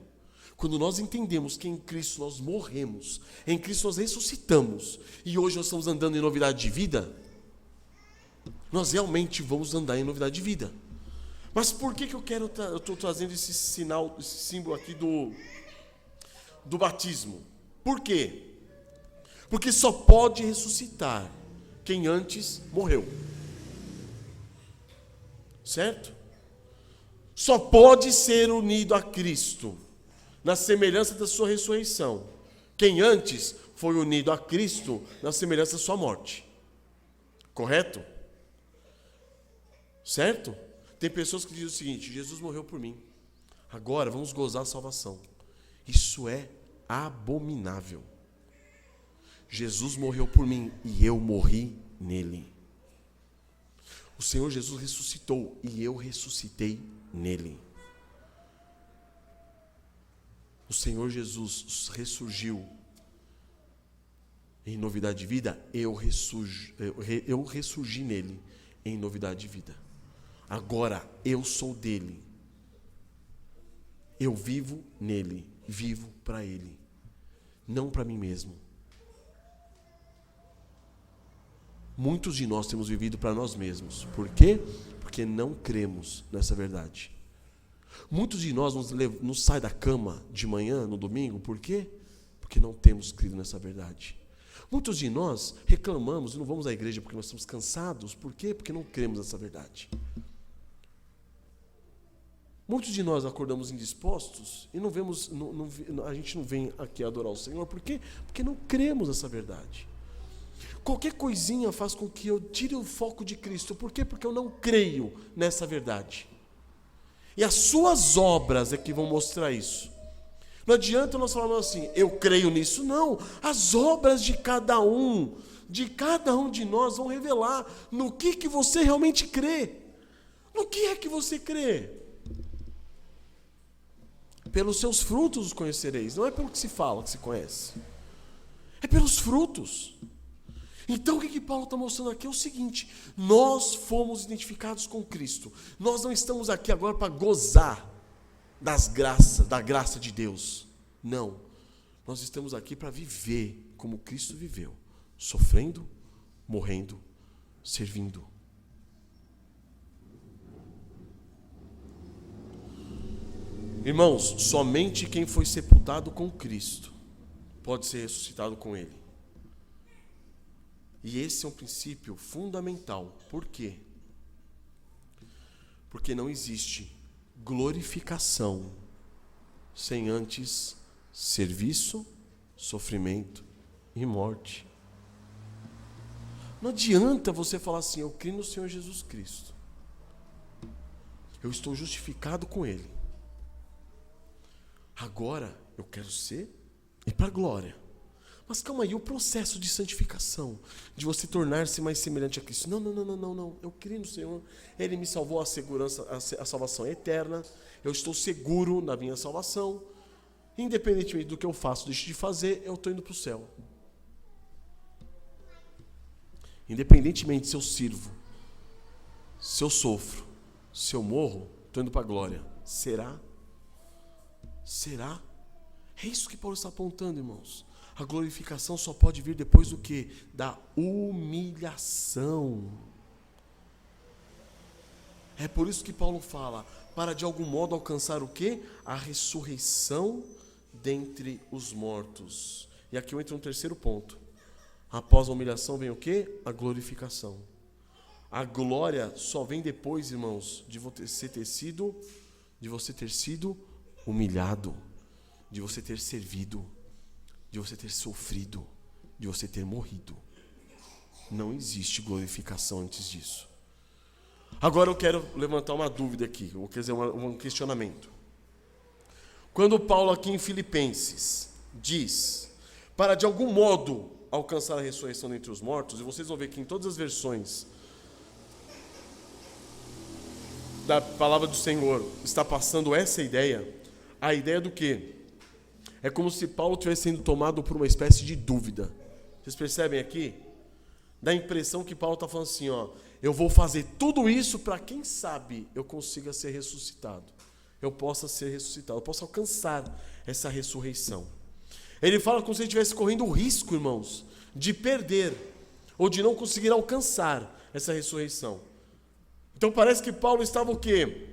Quando nós entendemos que em Cristo nós morremos, em Cristo nós ressuscitamos, e hoje nós estamos andando em novidade de vida, nós realmente vamos andar em novidade de vida. Mas por que eu estou trazendo esse sinal, esse símbolo aqui do batismo? Por quê? Porque só pode ressuscitar quem antes morreu. Certo? Só pode ser unido a Cristo na semelhança da sua ressurreição quem antes foi unido a Cristo na semelhança da sua morte. Correto? Certo? Tem pessoas que dizem o seguinte: Jesus morreu por mim, agora vamos gozar a salvação. Isso é abominável. Jesus morreu por mim e eu morri nele. O Senhor Jesus ressuscitou e eu ressuscitei nele. O Senhor Jesus ressurgiu em novidade de vida, eu ressurgi nele em novidade de vida. Agora eu sou dele. Eu vivo nele, vivo para ele, não para mim mesmo. Muitos de nós temos vivido para nós mesmos. Por quê? Porque não cremos nessa verdade. Muitos de nós nos sai da cama de manhã, no domingo, por quê? Porque não temos crido nessa verdade. Muitos de nós reclamamos e não vamos à igreja porque nós estamos cansados. Por quê? Porque não cremos nessa verdade. Muitos de nós acordamos indispostos e a gente não vem aqui adorar o Senhor. Por quê? Porque não cremos nessa verdade. Qualquer coisinha faz com que eu tire o foco de Cristo. Por quê? Porque eu não creio nessa verdade. E as suas obras é que vão mostrar isso. Não adianta nós falarmos assim, eu creio nisso. Não, as obras de cada um de nós vão revelar no que você realmente crê. No que é que você crê? Pelos seus frutos os conhecereis. Não é pelo que se fala que se conhece. É pelos frutos. Então o que Paulo está mostrando aqui é o seguinte: nós fomos identificados com Cristo. Nós não estamos aqui agora para gozar da graça de Deus. Não. Nós estamos aqui para viver como Cristo viveu, sofrendo, morrendo, servindo. Irmãos, somente quem foi sepultado com Cristo pode ser ressuscitado com Ele. E esse é um princípio fundamental. Por quê? Porque não existe glorificação sem antes serviço, sofrimento e morte. Não adianta você falar assim, eu creio no Senhor Jesus Cristo. Eu estou justificado com Ele. Agora eu quero ir para a glória. Mas calma aí, o processo de santificação, de você tornar-se mais semelhante a Cristo. Não. Eu creio no Senhor, Ele me salvou, a salvação é eterna. Eu estou seguro na minha salvação. Independentemente do que eu faço, deixo de fazer, eu estou indo para o céu. Independentemente se eu sirvo, se eu sofro, se eu morro, estou indo para a glória. Será? É isso que Paulo está apontando, irmãos. A glorificação só pode vir depois do quê? Da humilhação. É por isso que Paulo fala, para de algum modo alcançar o quê? A ressurreição dentre os mortos. E aqui eu entro no terceiro ponto. Após a humilhação vem o quê? A glorificação. A glória só vem depois, irmãos, de você ter sido humilhado, de você ter servido, de você ter sofrido, de você ter morrido. Não existe glorificação antes disso. Agora eu quero levantar uma dúvida aqui, quer dizer, um questionamento. Quando Paulo aqui em Filipenses diz, para de algum modo alcançar a ressurreição dentre os mortos, e vocês vão ver que em todas as versões da palavra do Senhor está passando essa ideia, a ideia do quê? É como se Paulo estivesse sendo tomado por uma espécie de dúvida. Vocês percebem aqui? Dá a impressão que Paulo está falando assim, eu vou fazer tudo isso para quem sabe eu consiga ser ressuscitado. Eu possa ser ressuscitado, eu possa alcançar essa ressurreição. Ele fala como se ele estivesse correndo o risco, irmãos, de perder ou de não conseguir alcançar essa ressurreição. Então parece que Paulo estava o quê?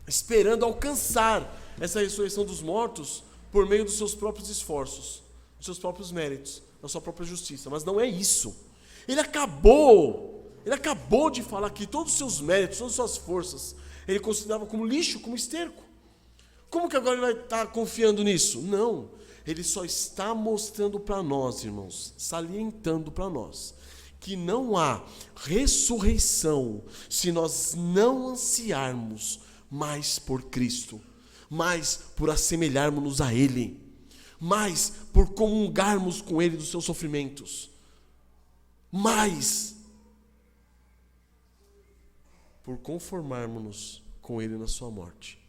Esperando alcançar essa ressurreição dos mortos por meio dos seus próprios esforços, dos seus próprios méritos, da sua própria justiça. Mas não é isso. Ele acabou de falar que todos os seus méritos, todas as suas forças, ele considerava como lixo, como esterco. Como que agora ele vai estar confiando nisso? Não, ele só está mostrando para nós, irmãos, salientando para nós, que não há ressurreição se nós não ansiarmos mais por Cristo, mais por assemelharmos-nos a Ele, mais por comungarmos com Ele dos seus sofrimentos, mais por conformarmos-nos com Ele na sua morte.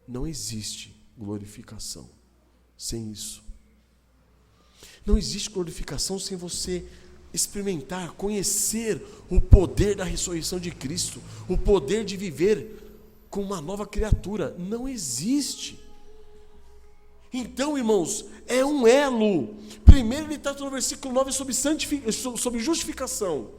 Não existe glorificação sem isso. Não existe glorificação sem você experimentar, conhecer o poder da ressurreição de Cristo, o poder de viver com uma nova criatura. Não existe. Então, irmãos, é um elo. Primeiro ele trata no versículo 9 sobre justificação.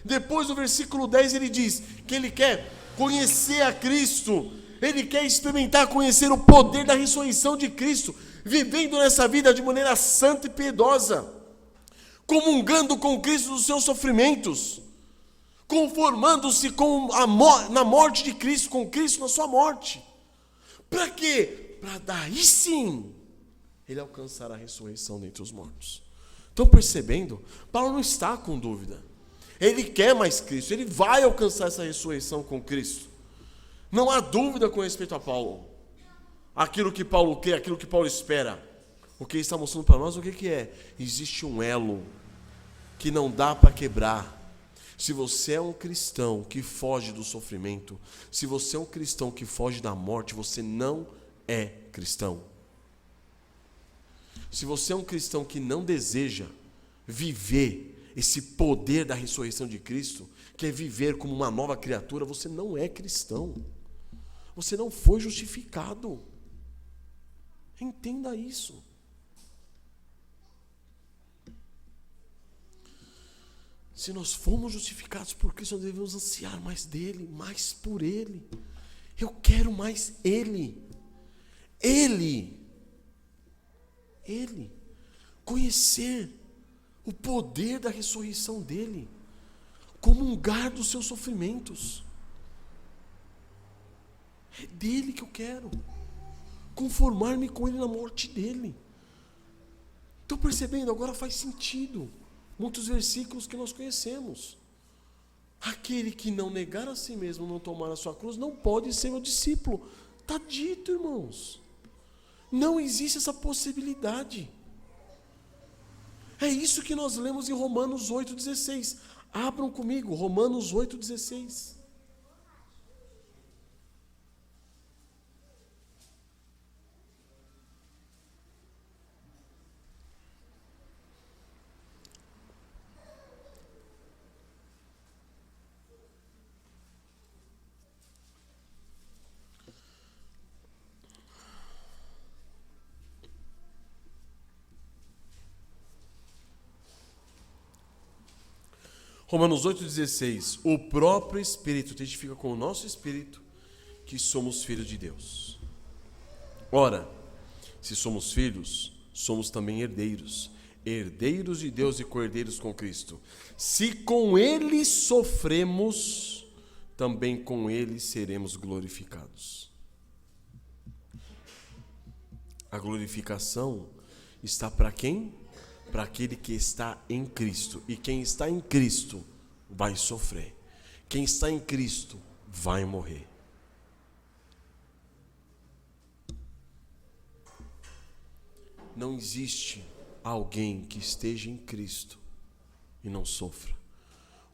Depois no versículo 10 ele diz que ele quer conhecer a Cristo. Ele quer experimentar, conhecer o poder da ressurreição de Cristo, vivendo nessa vida de maneira santa e piedosa, comungando com Cristo dos seus sofrimentos, conformando-se na morte de Cristo, com Cristo na sua morte. Para quê? Para daí sim ele alcançar a ressurreição dentre os mortos. Estão percebendo? Paulo não está com dúvida. Ele quer mais Cristo, ele vai alcançar essa ressurreição com Cristo. Não há dúvida com respeito a Paulo. Aquilo que Paulo quer, aquilo que Paulo espera. O que ele está mostrando para nós, o que é? Existe um elo que não dá para quebrar. Se você é um cristão que foge do sofrimento, se você é um cristão que foge da morte, você não é cristão. Se você é um cristão que não deseja viver esse poder da ressurreição de Cristo, quer viver como uma nova criatura, você não é cristão. Você não foi justificado. Entenda isso. Se nós fomos justificados por Cristo, nós devemos ansiar mais dele, mais por ele. Eu quero mais ele. Ele. Conhecer o poder da ressurreição dele. Comungar dos seus sofrimentos. É dele que eu quero. Conformar-me com ele na morte dele. Estão percebendo? Agora faz sentido. Muitos versículos que nós conhecemos. Aquele que não negar a si mesmo, não tomar a sua cruz, não pode ser meu discípulo. Está dito, irmãos. Não existe essa possibilidade. É isso que nós lemos em Romanos 8,16. Abram comigo, Romanos 8,16. Romanos 8,16. O próprio Espírito testifica com o nosso Espírito que somos filhos de Deus. Ora, se somos filhos, somos também herdeiros. Herdeiros de Deus e co-herdeiros com Cristo. Se com Ele sofremos, também com Ele seremos glorificados. A glorificação está para quem? Para aquele que está em Cristo. E quem está em Cristo vai sofrer. Quem está em Cristo vai morrer. Não existe alguém que esteja em Cristo e não sofra.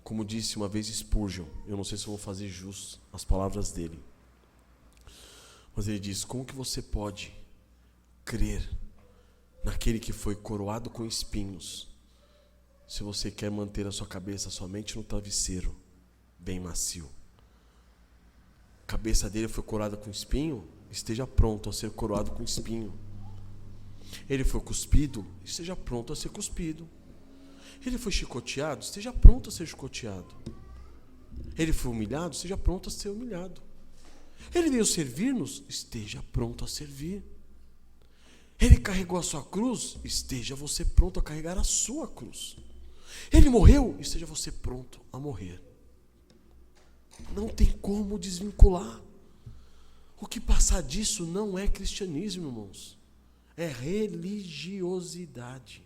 Como disse uma vez Spurgeon, eu não sei se eu vou fazer jus às palavras dele, mas ele diz: como que você pode crer naquele que foi coroado com espinhos, se você quer manter a sua cabeça somente no travesseiro, bem macio? A cabeça dele foi coroada com espinho, esteja pronto a ser coroado com espinho. Ele foi cuspido, esteja pronto a ser cuspido. Ele foi chicoteado, esteja pronto a ser chicoteado. Ele foi humilhado, esteja pronto a ser humilhado. Ele veio servir-nos, esteja pronto a servir. Ele carregou a sua cruz, esteja você pronto a carregar a sua cruz. Ele morreu, esteja você pronto a morrer. Não tem como desvincular. O que passar disso não é cristianismo, irmãos. É religiosidade.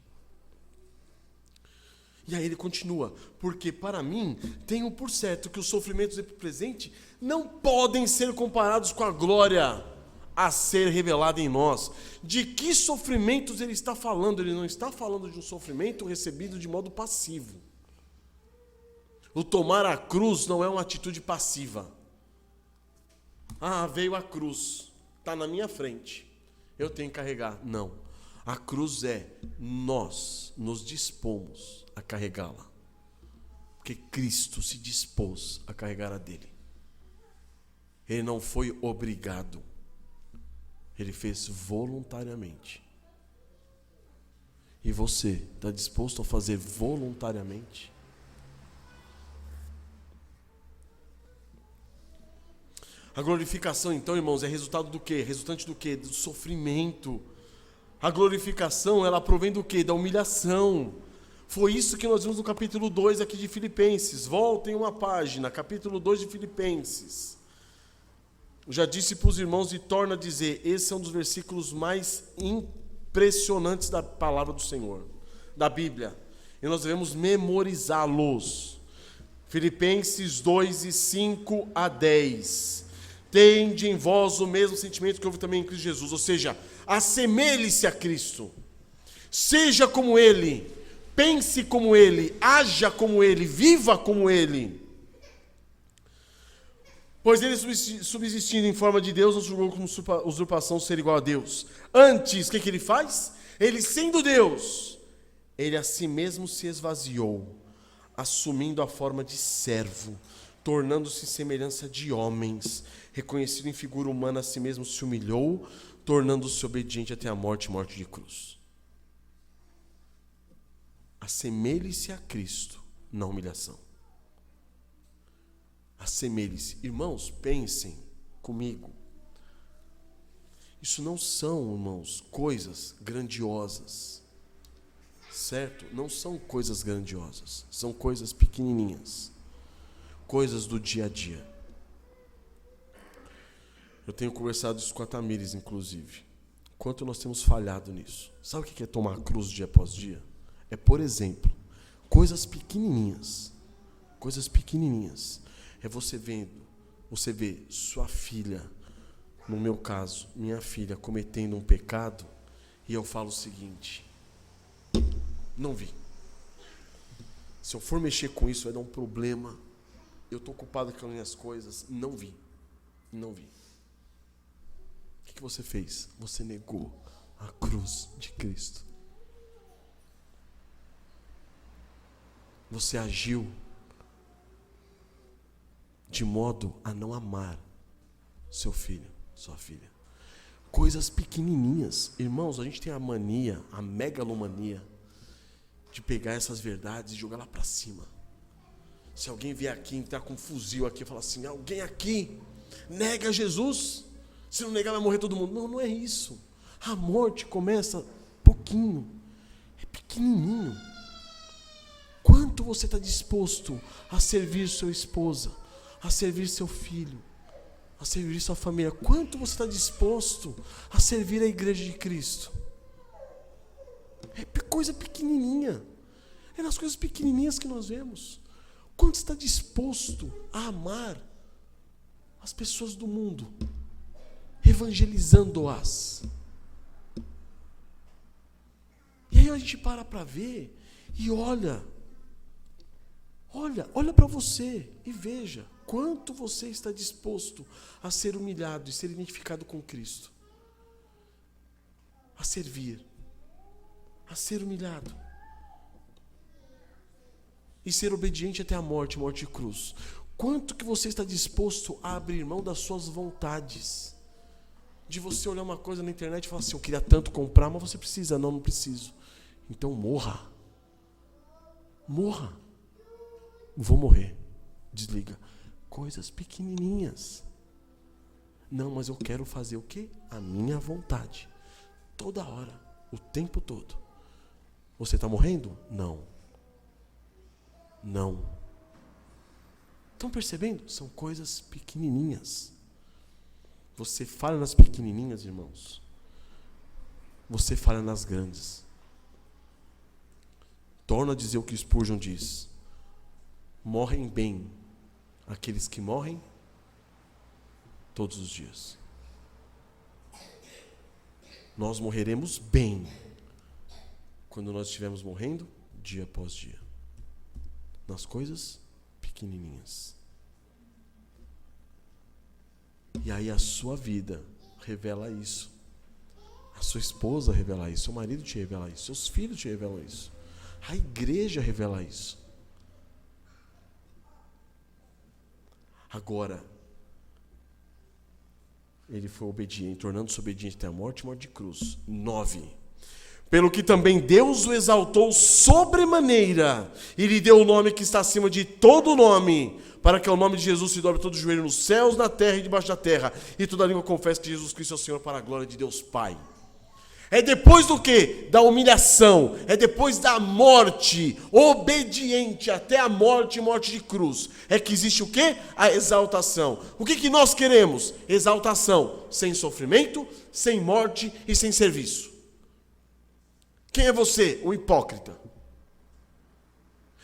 E aí ele continua: porque para mim tenho por certo que os sofrimentos do presente não podem ser comparados com a glória a ser revelada em nós. De que sofrimentos ele está falando? Ele não está falando de um sofrimento recebido de modo passivo. O tomar a cruz não é uma atitude passiva. Ah, veio a cruz, está na minha frente, eu tenho que carregar. Não, a cruz é nós nos dispomos a carregá-la, porque Cristo se dispôs a carregar a dele. Ele não foi obrigado, ele fez voluntariamente. E você está disposto a fazer voluntariamente? A glorificação, então, irmãos, é resultado do quê? Resultante do quê? Do sofrimento. A glorificação, ela provém do quê? Da humilhação. Foi isso que nós vimos no capítulo 2 aqui de Filipenses. Voltem uma página, capítulo 2 de Filipenses. Eu já disse para os irmãos e torno a dizer, esse é um dos versículos mais impressionantes da palavra do Senhor, da Bíblia. E nós devemos memorizá-los. Filipenses 2, 5 a 10. Tende em vós o mesmo sentimento que houve também em Cristo Jesus. Ou seja, assemelhe-se a Cristo. Seja como Ele. Pense como Ele. Haja como Ele. Viva como Ele. Pois Ele, subsistindo em forma de Deus, não julgou como usurpação ser igual a Deus. Antes, o que Ele faz? Ele, sendo Deus, Ele a si mesmo se esvaziou, assumindo a forma de servo, tornando-se semelhança de homens, reconhecido em figura humana, a si mesmo se humilhou, tornando-se obediente até a morte de cruz. Assemelhe-se a Cristo na humilhação. Assemelhe-se. Irmãos, pensem comigo. Isso não são, irmãos, coisas grandiosas. Certo? Não são coisas grandiosas. São coisas pequenininhas. Coisas do dia a dia. Eu tenho conversado isso com a Tamires, inclusive. Quanto nós temos falhado nisso. Sabe o que é tomar a cruz dia após dia? É, por exemplo, coisas pequenininhas. Coisas pequenininhas. É você vê sua filha, no meu caso, minha filha, cometendo um pecado, e eu falo o seguinte: não vi. Se eu for mexer com isso, vai dar um problema. Eu estou ocupado com as minhas coisas. Não vi. Não vi. O que você fez? Você negou a cruz de Cristo. Você agiu de modo a não amar seu filho, sua filha. Coisas pequenininhas. Irmãos, a gente tem a mania, a megalomania, de pegar essas verdades e jogar lá para cima. Se alguém vier aqui, entrar com um fuzil aqui e falar assim, alguém aqui nega Jesus, se não negar vai morrer todo mundo. Não, não é isso. A morte começa pouquinho, é pequenininho. Quanto você está disposto a servir sua esposa, a servir seu filho, a servir sua família? Quanto você está disposto a servir a igreja de Cristo? É coisa pequenininha. É nas coisas pequenininhas que nós vemos. Quanto está disposto a amar as pessoas do mundo, evangelizando-as? E aí a gente para ver e olha para você e veja quanto você está disposto a ser humilhado e ser identificado com Cristo, a servir, a ser humilhado e ser obediente até a morte de cruz. Quanto que você está disposto a abrir mão das suas vontades, de você olhar uma coisa na internet e falar assim, eu queria tanto comprar, mas você precisa. Não preciso. Então morra. Vou morrer. Desliga. Coisas pequenininhas. Não, mas eu quero fazer o quê? A minha vontade. Toda hora. O tempo todo. Você está morrendo? Não. Estão percebendo? São coisas pequenininhas. Você falha nas pequenininhas, irmãos. Você falha nas grandes. Torna a dizer o que Spurgeon diz. Morrem bem aqueles que morrem todos os dias. Nós morreremos bem quando nós estivermos morrendo dia após dia. Nas coisas pequenininhas. E aí a sua vida revela isso. A sua esposa revela isso. Seu marido te revela isso. Seus filhos te revelam isso. A igreja revela isso. Agora, ele foi obediente, tornando-se obediente até a morte de cruz. 9. Pelo que também Deus o exaltou sobremaneira, e lhe deu o nome que está acima de todo nome, para que ao nome de Jesus se dobre todo o joelho nos céus, na terra e debaixo da terra, e toda língua confesse que Jesus Cristo é o Senhor, para a glória de Deus Pai. É depois do quê? Da humilhação, é depois da morte, obediente até a morte de cruz, é que existe o quê? A exaltação. O que nós queremos? Exaltação, sem sofrimento, sem morte e sem serviço. Quem é você? Um hipócrita.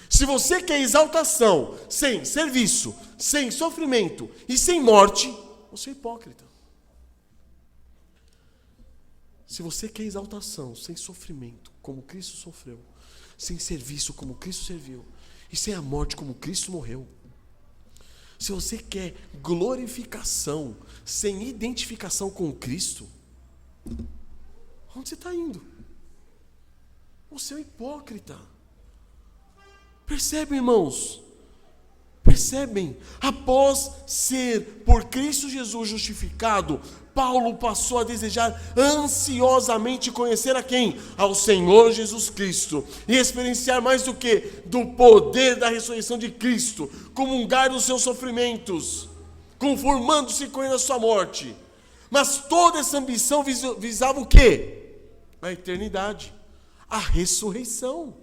Se você quer exaltação, sem serviço, sem sofrimento e sem morte, você é hipócrita. Se você quer exaltação, sem sofrimento, como Cristo sofreu, sem serviço, como Cristo serviu, e sem a morte, como Cristo morreu. Se você quer glorificação, sem identificação com Cristo, onde você está indo? Você é um hipócrita. Percebem, irmãos? Percebem? Após ser por Cristo Jesus justificado, Paulo passou a desejar ansiosamente conhecer a quem? Ao Senhor Jesus Cristo. E experienciar mais do que? Do poder da ressurreição de Cristo. Comungar dos seus sofrimentos. Conformando-se com ele na sua morte. Mas toda essa ambição visava o quê? A eternidade. A ressurreição.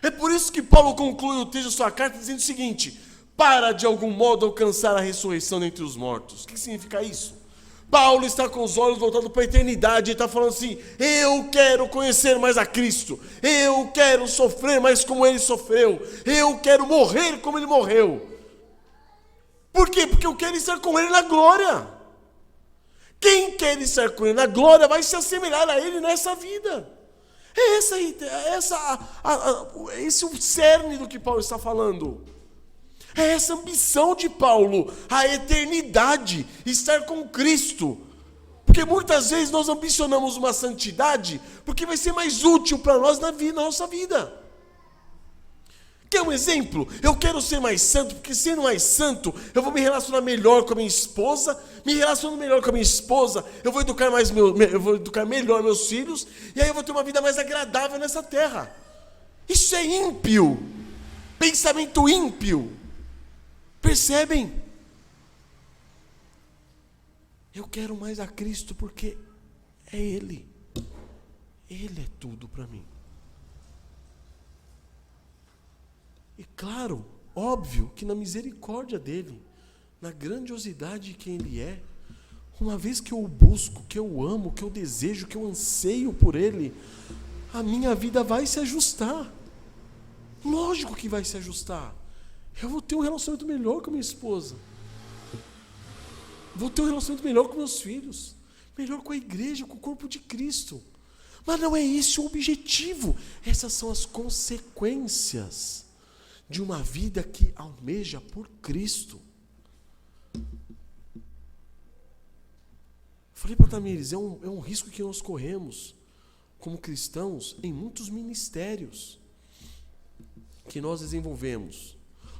É por isso que Paulo conclui o texto da sua carta dizendo o seguinte: para de algum modo alcançar a ressurreição dentre os mortos. O que significa isso? Paulo está com os olhos voltados para a eternidade e está falando assim: eu quero conhecer mais a Cristo, eu quero sofrer mais como ele sofreu, eu quero morrer como ele morreu. Por quê? Porque eu quero estar com ele na glória. Quem quer estar com ele na glória vai se assemelhar a ele nessa vida. Esse é o cerne do que Paulo está falando. É essa ambição de Paulo, a eternidade, estar com Cristo. Porque muitas vezes nós ambicionamos uma santidade porque vai ser mais útil para nós na nossa vida. Quer um exemplo? Eu quero ser mais santo, porque sendo mais santo, eu vou me relacionar melhor com a minha esposa. Me relacionando melhor com a minha esposa, eu vou educar melhor meus filhos, e aí eu vou ter uma vida mais agradável nessa terra. Isso é ímpio. pensamento ímpio. Percebem? Eu quero mais a Cristo porque é Ele. Ele é tudo para mim. E claro, óbvio que na misericórdia dEle, na grandiosidade de quem Ele é, uma vez que eu o busco, que eu o amo, que eu desejo, que eu anseio por Ele, a minha vida vai se ajustar. Lógico que vai se ajustar. Eu vou ter um relacionamento melhor com a minha esposa. Vou ter um relacionamento melhor com meus filhos. Melhor com a igreja, com o corpo de Cristo. Mas não é esse o objetivo. Essas são as consequências de uma vida que almeja por Cristo. Falei para a Tamires, é um risco que nós corremos como cristãos em muitos ministérios que nós desenvolvemos.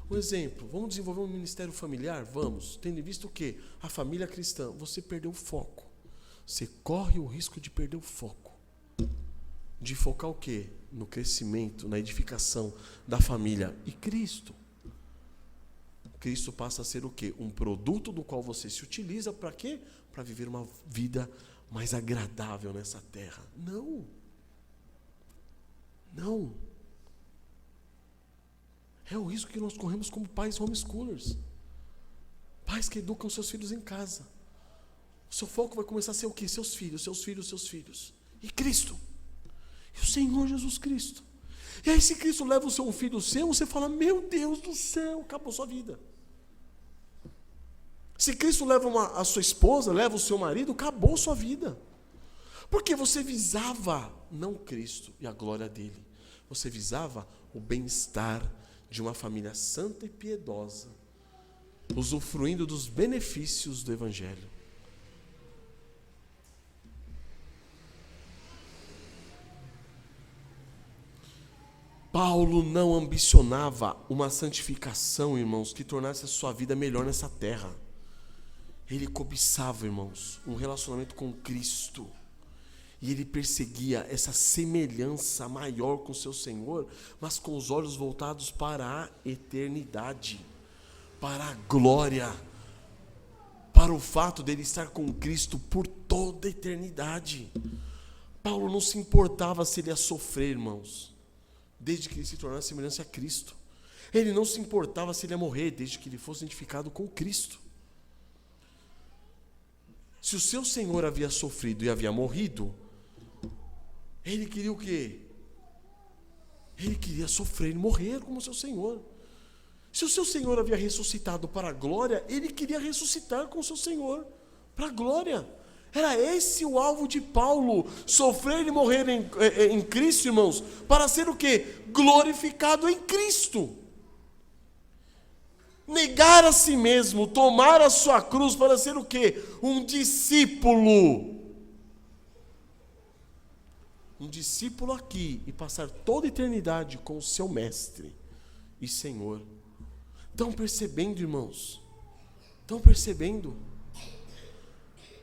Um exemplo, vamos desenvolver um ministério familiar? Vamos, tendo em vista o quê? A família cristã. Você perdeu o foco. Você corre o risco de perder o foco. De focar o quê? No crescimento, na edificação da família. E Cristo? Cristo passa a ser o quê? Um produto do qual você se utiliza para quê? Para viver uma vida mais agradável nessa terra. Não. Não. É o risco que nós corremos como pais homeschoolers. Pais que educam seus filhos em casa. O seu foco vai começar a ser o quê? Seus filhos, seus filhos, seus filhos. E Cristo. E o Senhor Jesus Cristo. E aí se Cristo leva o seu filho seu, você fala, meu Deus do céu, acabou sua vida. Se Cristo leva a sua esposa, leva o seu marido, acabou sua vida. Porque você visava não Cristo e a glória dele. Você visava o bem-estar de uma família santa e piedosa, usufruindo dos benefícios do Evangelho. Paulo não ambicionava uma santificação, irmãos, que tornasse a sua vida melhor nessa terra. Ele cobiçava, irmãos, um relacionamento com Cristo. E ele perseguia essa semelhança maior com o seu Senhor, mas com os olhos voltados para a eternidade, para a glória, para o fato dele estar com Cristo por toda a eternidade. Paulo não se importava se ele ia sofrer, irmãos, desde que ele se tornasse semelhança a Cristo. Ele não se importava se ele ia morrer, desde que ele fosse identificado com Cristo. Se o seu Senhor havia sofrido e havia morrido, ele queria o quê? Ele queria sofrer e morrer como seu Senhor. Se o seu Senhor havia ressuscitado para a glória, ele queria ressuscitar com o seu Senhor para a glória. Era esse o alvo de Paulo, sofrer e morrer em Cristo, irmãos, para ser o quê? Glorificado em Cristo. Negar a si mesmo, tomar a sua cruz para ser o quê? Um discípulo. Um discípulo aqui e passar toda a eternidade com o seu mestre e Senhor. Estão percebendo, irmãos? Estão percebendo?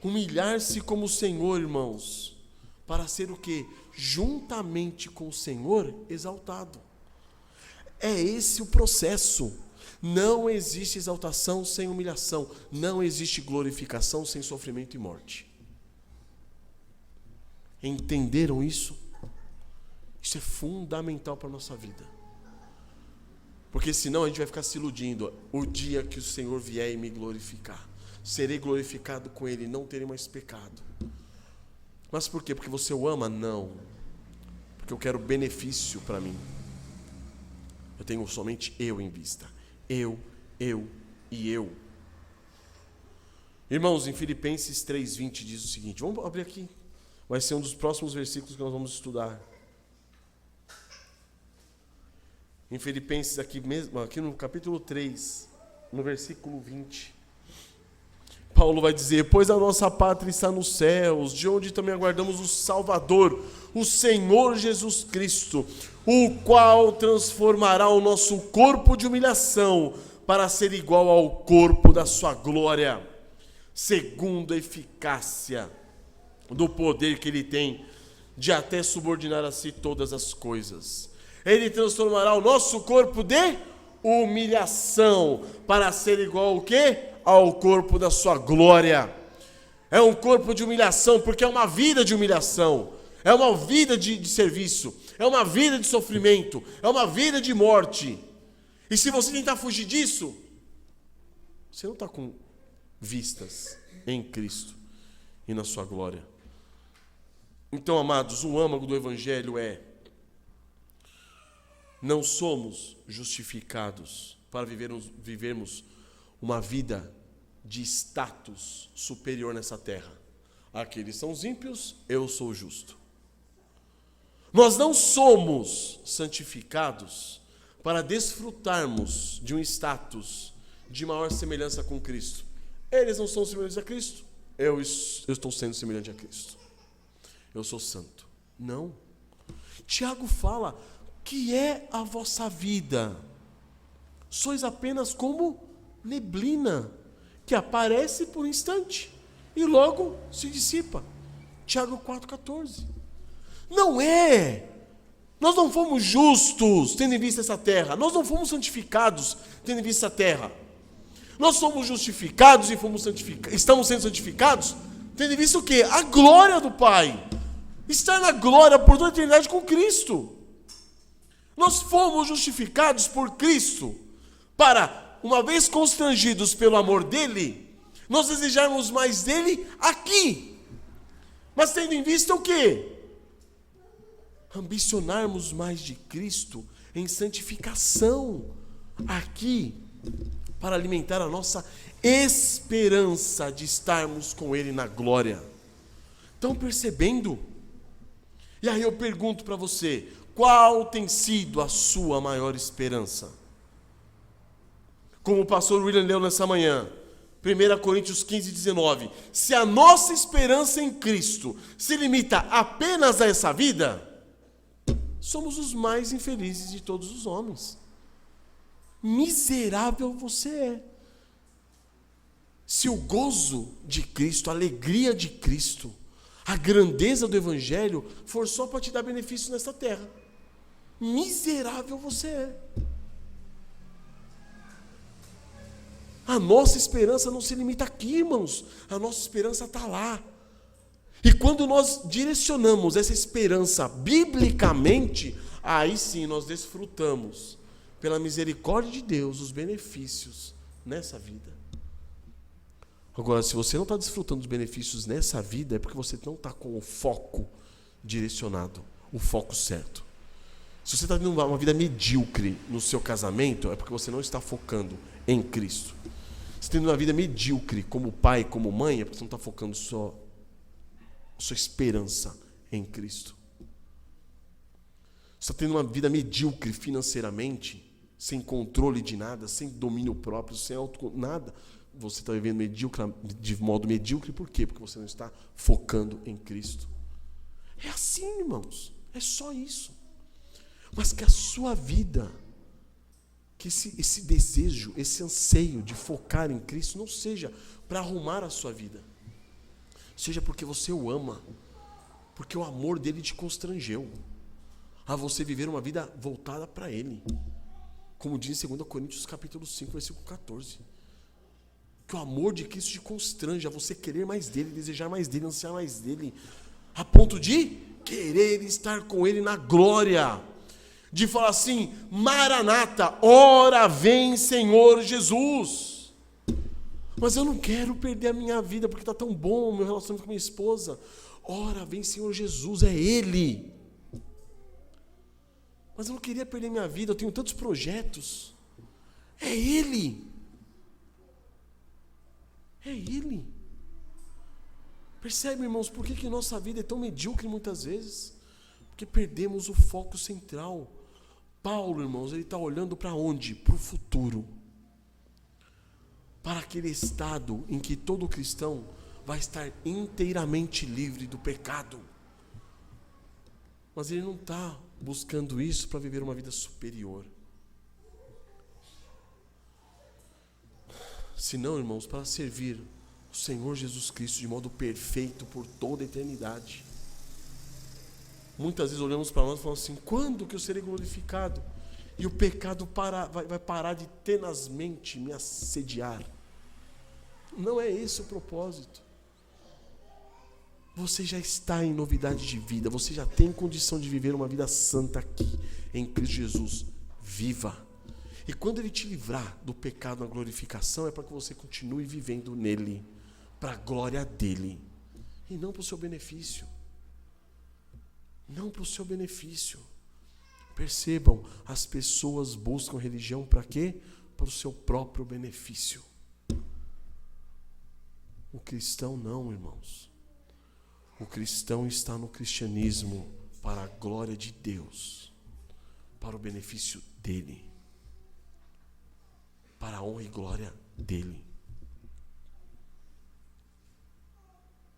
Humilhar-se como o Senhor, irmãos, para ser o quê? Juntamente com o Senhor exaltado. É esse o processo. Não existe exaltação sem humilhação. Não existe glorificação sem sofrimento e morte. Entenderam isso? Isso é fundamental para a nossa vida. Porque senão a gente vai ficar se iludindo. O dia que o Senhor vier e me glorificar, serei glorificado com Ele, não terei mais pecado. Mas por quê? Porque você o ama? Não. Porque eu quero benefício para mim. Eu tenho somente eu em vista. Eu e eu. Irmãos, em Filipenses 3:20 diz o seguinte, vamos abrir aqui, vai ser um dos próximos versículos que nós vamos estudar. Em Filipenses aqui mesmo, aqui no capítulo 3, no versículo 20, Paulo vai dizer, pois a nossa pátria está nos céus, de onde também aguardamos o Salvador, o Senhor Jesus Cristo, o qual transformará o nosso corpo de humilhação para ser igual ao corpo da sua glória, segundo a eficácia do poder que ele tem de até subordinar a si todas as coisas. Ele transformará o nosso corpo de humilhação para ser igual ao quê? Ao corpo da sua glória. É um corpo de humilhação, porque é uma vida de humilhação. É uma vida de serviço. É uma vida de sofrimento. É uma vida de morte. E se você tentar fugir disso, você não está com vistas em Cristo e na sua glória. Então, amados, o âmago do Evangelho é: não somos justificados para vivermos uma vida de status superior nessa terra. Aqueles são os ímpios, eu sou justo. Nós não somos santificados para desfrutarmos de um status de maior semelhança com Cristo. Eles não são semelhantes a Cristo, eu estou sendo semelhante a Cristo. Eu sou santo. Não. Tiago fala: que é a vossa vida? Sois apenas como neblina, que aparece por um instante e logo se dissipa. Tiago 4,14. Não é. Nós não fomos justos tendo em vista essa terra. Nós não fomos santificados tendo em vista essa terra. Nós somos justificados e estamos sendo santificados tendo em vista o quê? A glória do Pai. Estar na glória por toda a eternidade com Cristo. Nós fomos justificados por Cristo para, uma vez constrangidos pelo amor dele, nós desejarmos mais dele aqui. Mas tendo em vista o quê? Ambicionarmos mais de Cristo em santificação aqui, para alimentar a nossa esperança de estarmos com ele na glória. Estão percebendo? E aí eu pergunto para você: qual tem sido a sua maior esperança? Como o pastor William leu nessa manhã, 1 Coríntios 15, 19. Se a nossa esperança em Cristo se limita apenas a essa vida, somos os mais infelizes de todos os homens. Miserável você é. Se o gozo de Cristo, a alegria de Cristo, a grandeza do Evangelho for só para te dar benefício nessa terra, miserável você é. A nossa esperança não se limita aqui, irmãos. A nossa esperança está lá. E quando nós direcionamos essa esperança biblicamente, aí sim nós desfrutamos, pela misericórdia de Deus, os benefícios nessa vida. Agora, se você não está desfrutando dos benefícios nessa vida, é porque você não está com o foco direcionado, o foco certo. Se você está tendo uma vida medíocre no seu casamento, é porque você não está focando em Cristo. Se tendo uma vida medíocre como pai, como mãe, é porque você não está focando sua esperança em Cristo. Você está tendo uma vida medíocre financeiramente, sem controle de nada, sem domínio próprio, sem nada. Você está vivendo de modo medíocre, por quê? Porque você não está focando em Cristo. É assim, irmãos, é só isso. Mas que a sua vida, que esse desejo, esse anseio de focar em Cristo não seja para arrumar a sua vida, seja porque você o ama, porque o amor dele te constrangeu a você viver uma vida voltada para ele, como diz em 2 Coríntios capítulo 5, versículo 14, que o amor de Cristo te constrange a você querer mais dele, desejar mais dele, ansiar mais dele, a ponto de querer estar com ele na glória, de falar assim: Maranata, ora vem Senhor Jesus. Mas eu não quero perder a minha vida porque está tão bom o meu relacionamento com minha esposa. Ora vem Senhor Jesus, é Ele. Mas eu não queria perder minha vida, eu tenho tantos projetos. É Ele. É Ele. Percebe, irmãos, por que nossa vida é tão medíocre muitas vezes? Porque perdemos o foco central. Paulo, irmãos, ele está olhando para onde? Para o futuro. Para aquele estado em que todo cristão vai estar inteiramente livre do pecado. Mas ele não está buscando isso para viver uma vida superior. Senão, irmãos, para servir o Senhor Jesus Cristo de modo perfeito por toda a eternidade. muitas vezes olhamos para nós e falamos assim: quando que eu serei glorificado? E o pecado vai parar de tenazmente me assediar. Não é esse o propósito. Você já está em novidade de vida, você já tem condição de viver uma vida santa aqui, em Cristo Jesus. Viva! E quando Ele te livrar do pecado na glorificação, é para que você continue vivendo nele, para a glória dEle, e não para o seu benefício. Não para o seu benefício. Percebam, as pessoas buscam religião para quê? Para o seu próprio benefício. O cristão não, irmãos. O cristão está no cristianismo para a glória de Deus, para o benefício dEle, para a honra e glória dEle.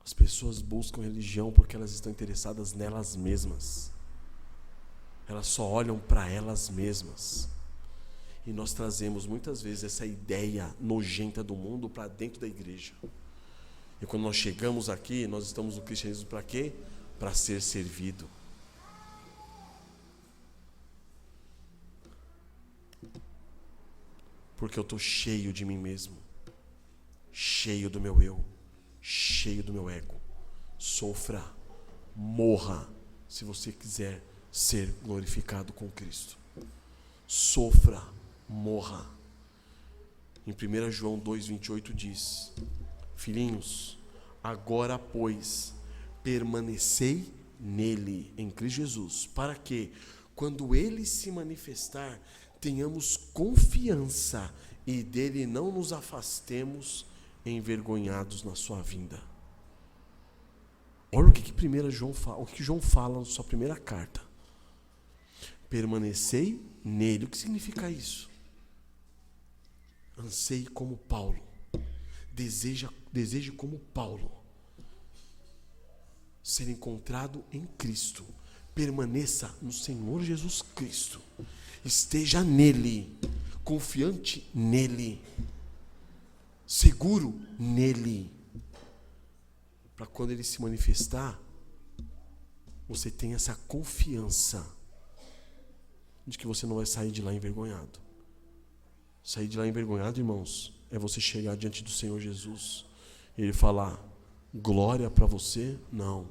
As pessoas buscam religião porque elas estão interessadas nelas mesmas. Elas só olham para elas mesmas. E nós trazemos muitas vezes essa ideia nojenta do mundo para dentro da igreja. E quando nós chegamos aqui, nós estamos no cristianismo para quê? Para ser servido. Porque eu estou cheio de mim mesmo, cheio do meu eu, cheio do meu ego. Sofra, morra, se você quiser ser glorificado com Cristo. Sofra, morra. Em 1 João 2,28 diz: filhinhos, agora pois, permanecei nele, em Cristo Jesus, para que, quando Ele se manifestar, tenhamos confiança e dele não nos afastemos envergonhados na sua vinda. Olha o que 1 João fala, o que João fala na sua primeira carta. Permanecei nele. O que significa isso? Anseie como Paulo. Deseje como Paulo ser encontrado em Cristo. Permaneça no Senhor Jesus Cristo. Esteja nele, confiante nele, seguro nele, para quando ele se manifestar, você tenha essa confiança de que você não vai sair de lá envergonhado. Sair de lá envergonhado, irmãos, é você chegar diante do Senhor Jesus e Ele falar: glória para você? Não.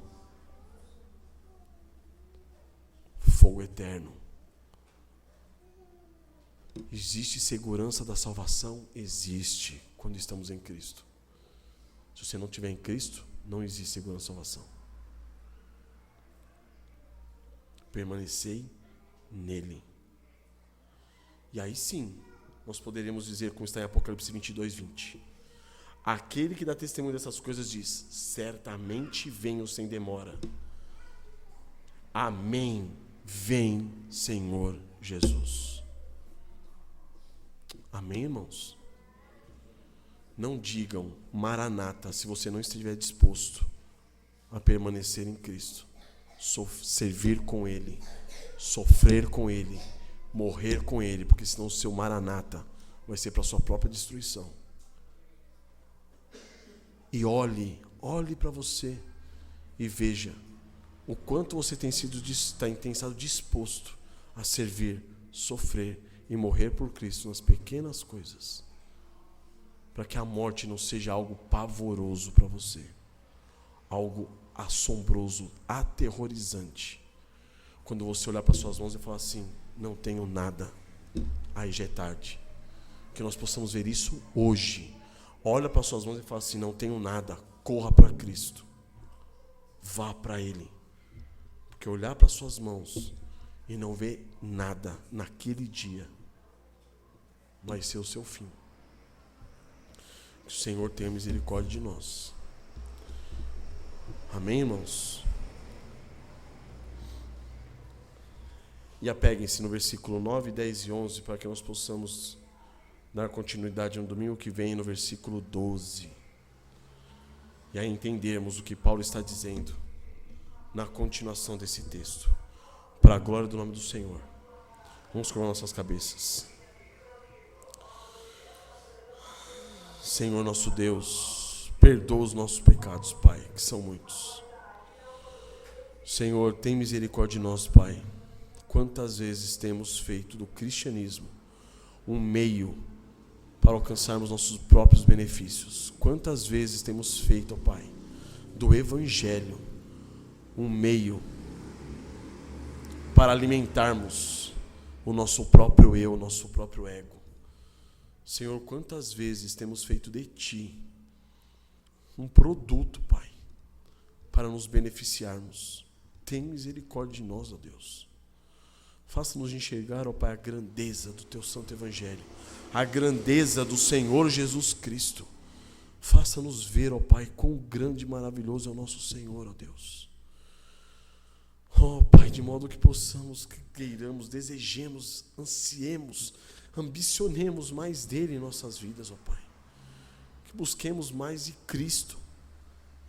Fogo eterno. Existe segurança da salvação? Existe, quando estamos em Cristo. Se você não estiver em Cristo, não existe segurança da salvação. Permanecei nele. E aí sim, nós poderemos dizer, como está em Apocalipse 22:20. Aquele que dá testemunho dessas coisas diz: certamente venho sem demora. Amém. Vem, Senhor Jesus. Amém, irmãos? Não digam Maranata se você não estiver disposto a permanecer em Cristo, servir com Ele, sofrer com Ele, morrer com Ele, porque senão o seu Maranata vai ser para a sua própria destruição. E olhe para você e veja o quanto você tem estado disposto a servir, sofrer e morrer por Cristo nas pequenas coisas, para que a morte não seja algo pavoroso para você, algo assombroso, aterrorizante. Quando você olhar para suas mãos e falar assim: não tenho nada, aí já é tarde. Que nós possamos ver isso hoje. Olha para suas mãos e fala assim: não tenho nada, corra para Cristo, vá para Ele. Porque olhar para suas mãos e não ver nada naquele dia vai ser o seu fim. Que o Senhor tenha misericórdia de nós. Amém, irmãos? E apeguem-se no versículo 9, 10 e 11 para que nós possamos dar continuidade no domingo que vem no versículo 12. E aí entendermos o que Paulo está dizendo na continuação desse texto, para a glória do nome do Senhor. Vamos curvar nossas cabeças. Senhor nosso Deus, perdoa os nossos pecados, Pai, que são muitos. Senhor, tem misericórdia de nós, Pai. Quantas vezes temos feito do cristianismo um meio para alcançarmos nossos próprios benefícios? Quantas vezes temos feito, ó Pai, do evangelho um meio para alimentarmos o nosso próprio eu, o nosso próprio ego? Senhor, quantas vezes temos feito de Ti um produto, Pai, para nos beneficiarmos? Tem misericórdia de nós, ó Deus. Faça-nos enxergar, ó Pai, a grandeza do Teu santo evangelho, a grandeza do Senhor Jesus Cristo. Faça-nos ver, ó Pai, quão grande e maravilhoso é o nosso Senhor, ó Deus. Ó Pai, de modo que possamos, que queiramos, desejemos, ansiemos, ambicionemos mais dele em nossas vidas, ó Pai. Que busquemos mais de Cristo,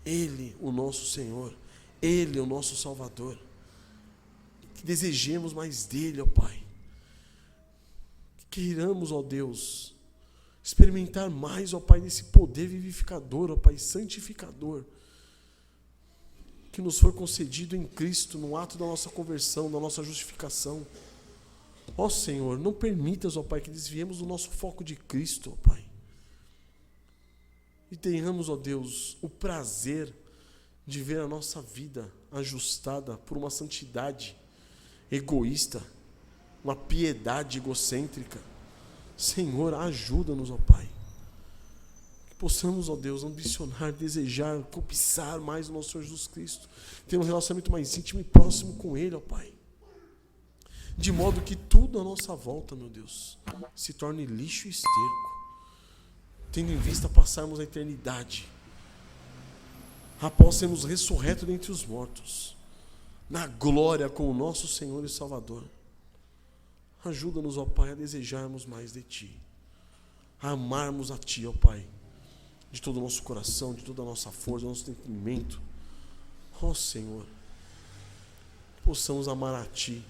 Ele, o nosso Senhor, Ele, o nosso Salvador. Que desejemos mais dele, ó Pai. Que queiramos, ó Deus, experimentar mais, ó Pai, desse poder vivificador, ó Pai, santificador, que nos foi concedido em Cristo, no ato da nossa conversão, da nossa justificação. Ó Senhor, não permitas, ó Pai, que desviemos do nosso foco de Cristo, ó Pai. E tenhamos, ó Deus, o prazer de ver a nossa vida ajustada por uma santidade egoísta, uma piedade egocêntrica. Senhor, ajuda-nos, ó Pai. Que possamos, ó Deus, ambicionar, desejar, cobiçar mais o nosso Senhor Jesus Cristo, ter um relacionamento mais íntimo e próximo com Ele, ó Pai. De modo que tudo à nossa volta, meu Deus, se torne lixo e esterco, tendo em vista passarmos a eternidade, após sermos ressurretos dentre os mortos, na glória com o nosso Senhor e Salvador. Ajuda-nos, ó Pai, a desejarmos mais de Ti, a amarmos a Ti, ó Pai, de todo o nosso coração, de toda a nossa força, do nosso entendimento. Ó Senhor, possamos amar a Ti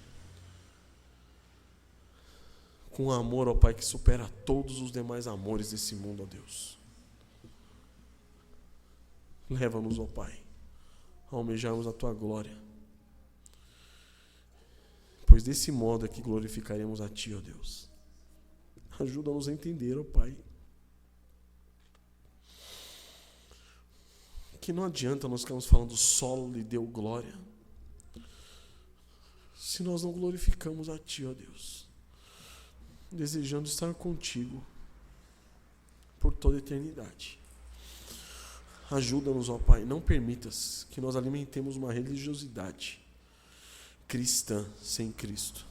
com um amor, ó Pai, que supera todos os demais amores desse mundo, ó Deus. Leva-nos, ó Pai, a almejarmos a Tua glória, pois desse modo é que glorificaremos a Ti, ó Deus. Ajuda-nos a entender, ó Pai, que não adianta nós ficarmos falando só lhe deu glória, se nós não glorificamos a Ti, ó Deus, desejando estar contigo por toda a eternidade. Ajuda-nos, ó Pai, não permitas que nós alimentemos uma religiosidade cristã sem Cristo,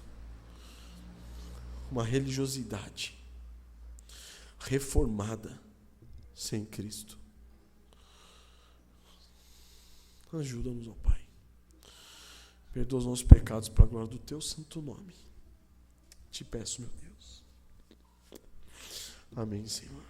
uma religiosidade reformada sem Cristo. Ajuda-nos, ó Pai. Perdoa os nossos pecados para a glória do Teu santo nome. Te peço, meu Deus. Amém, Senhor.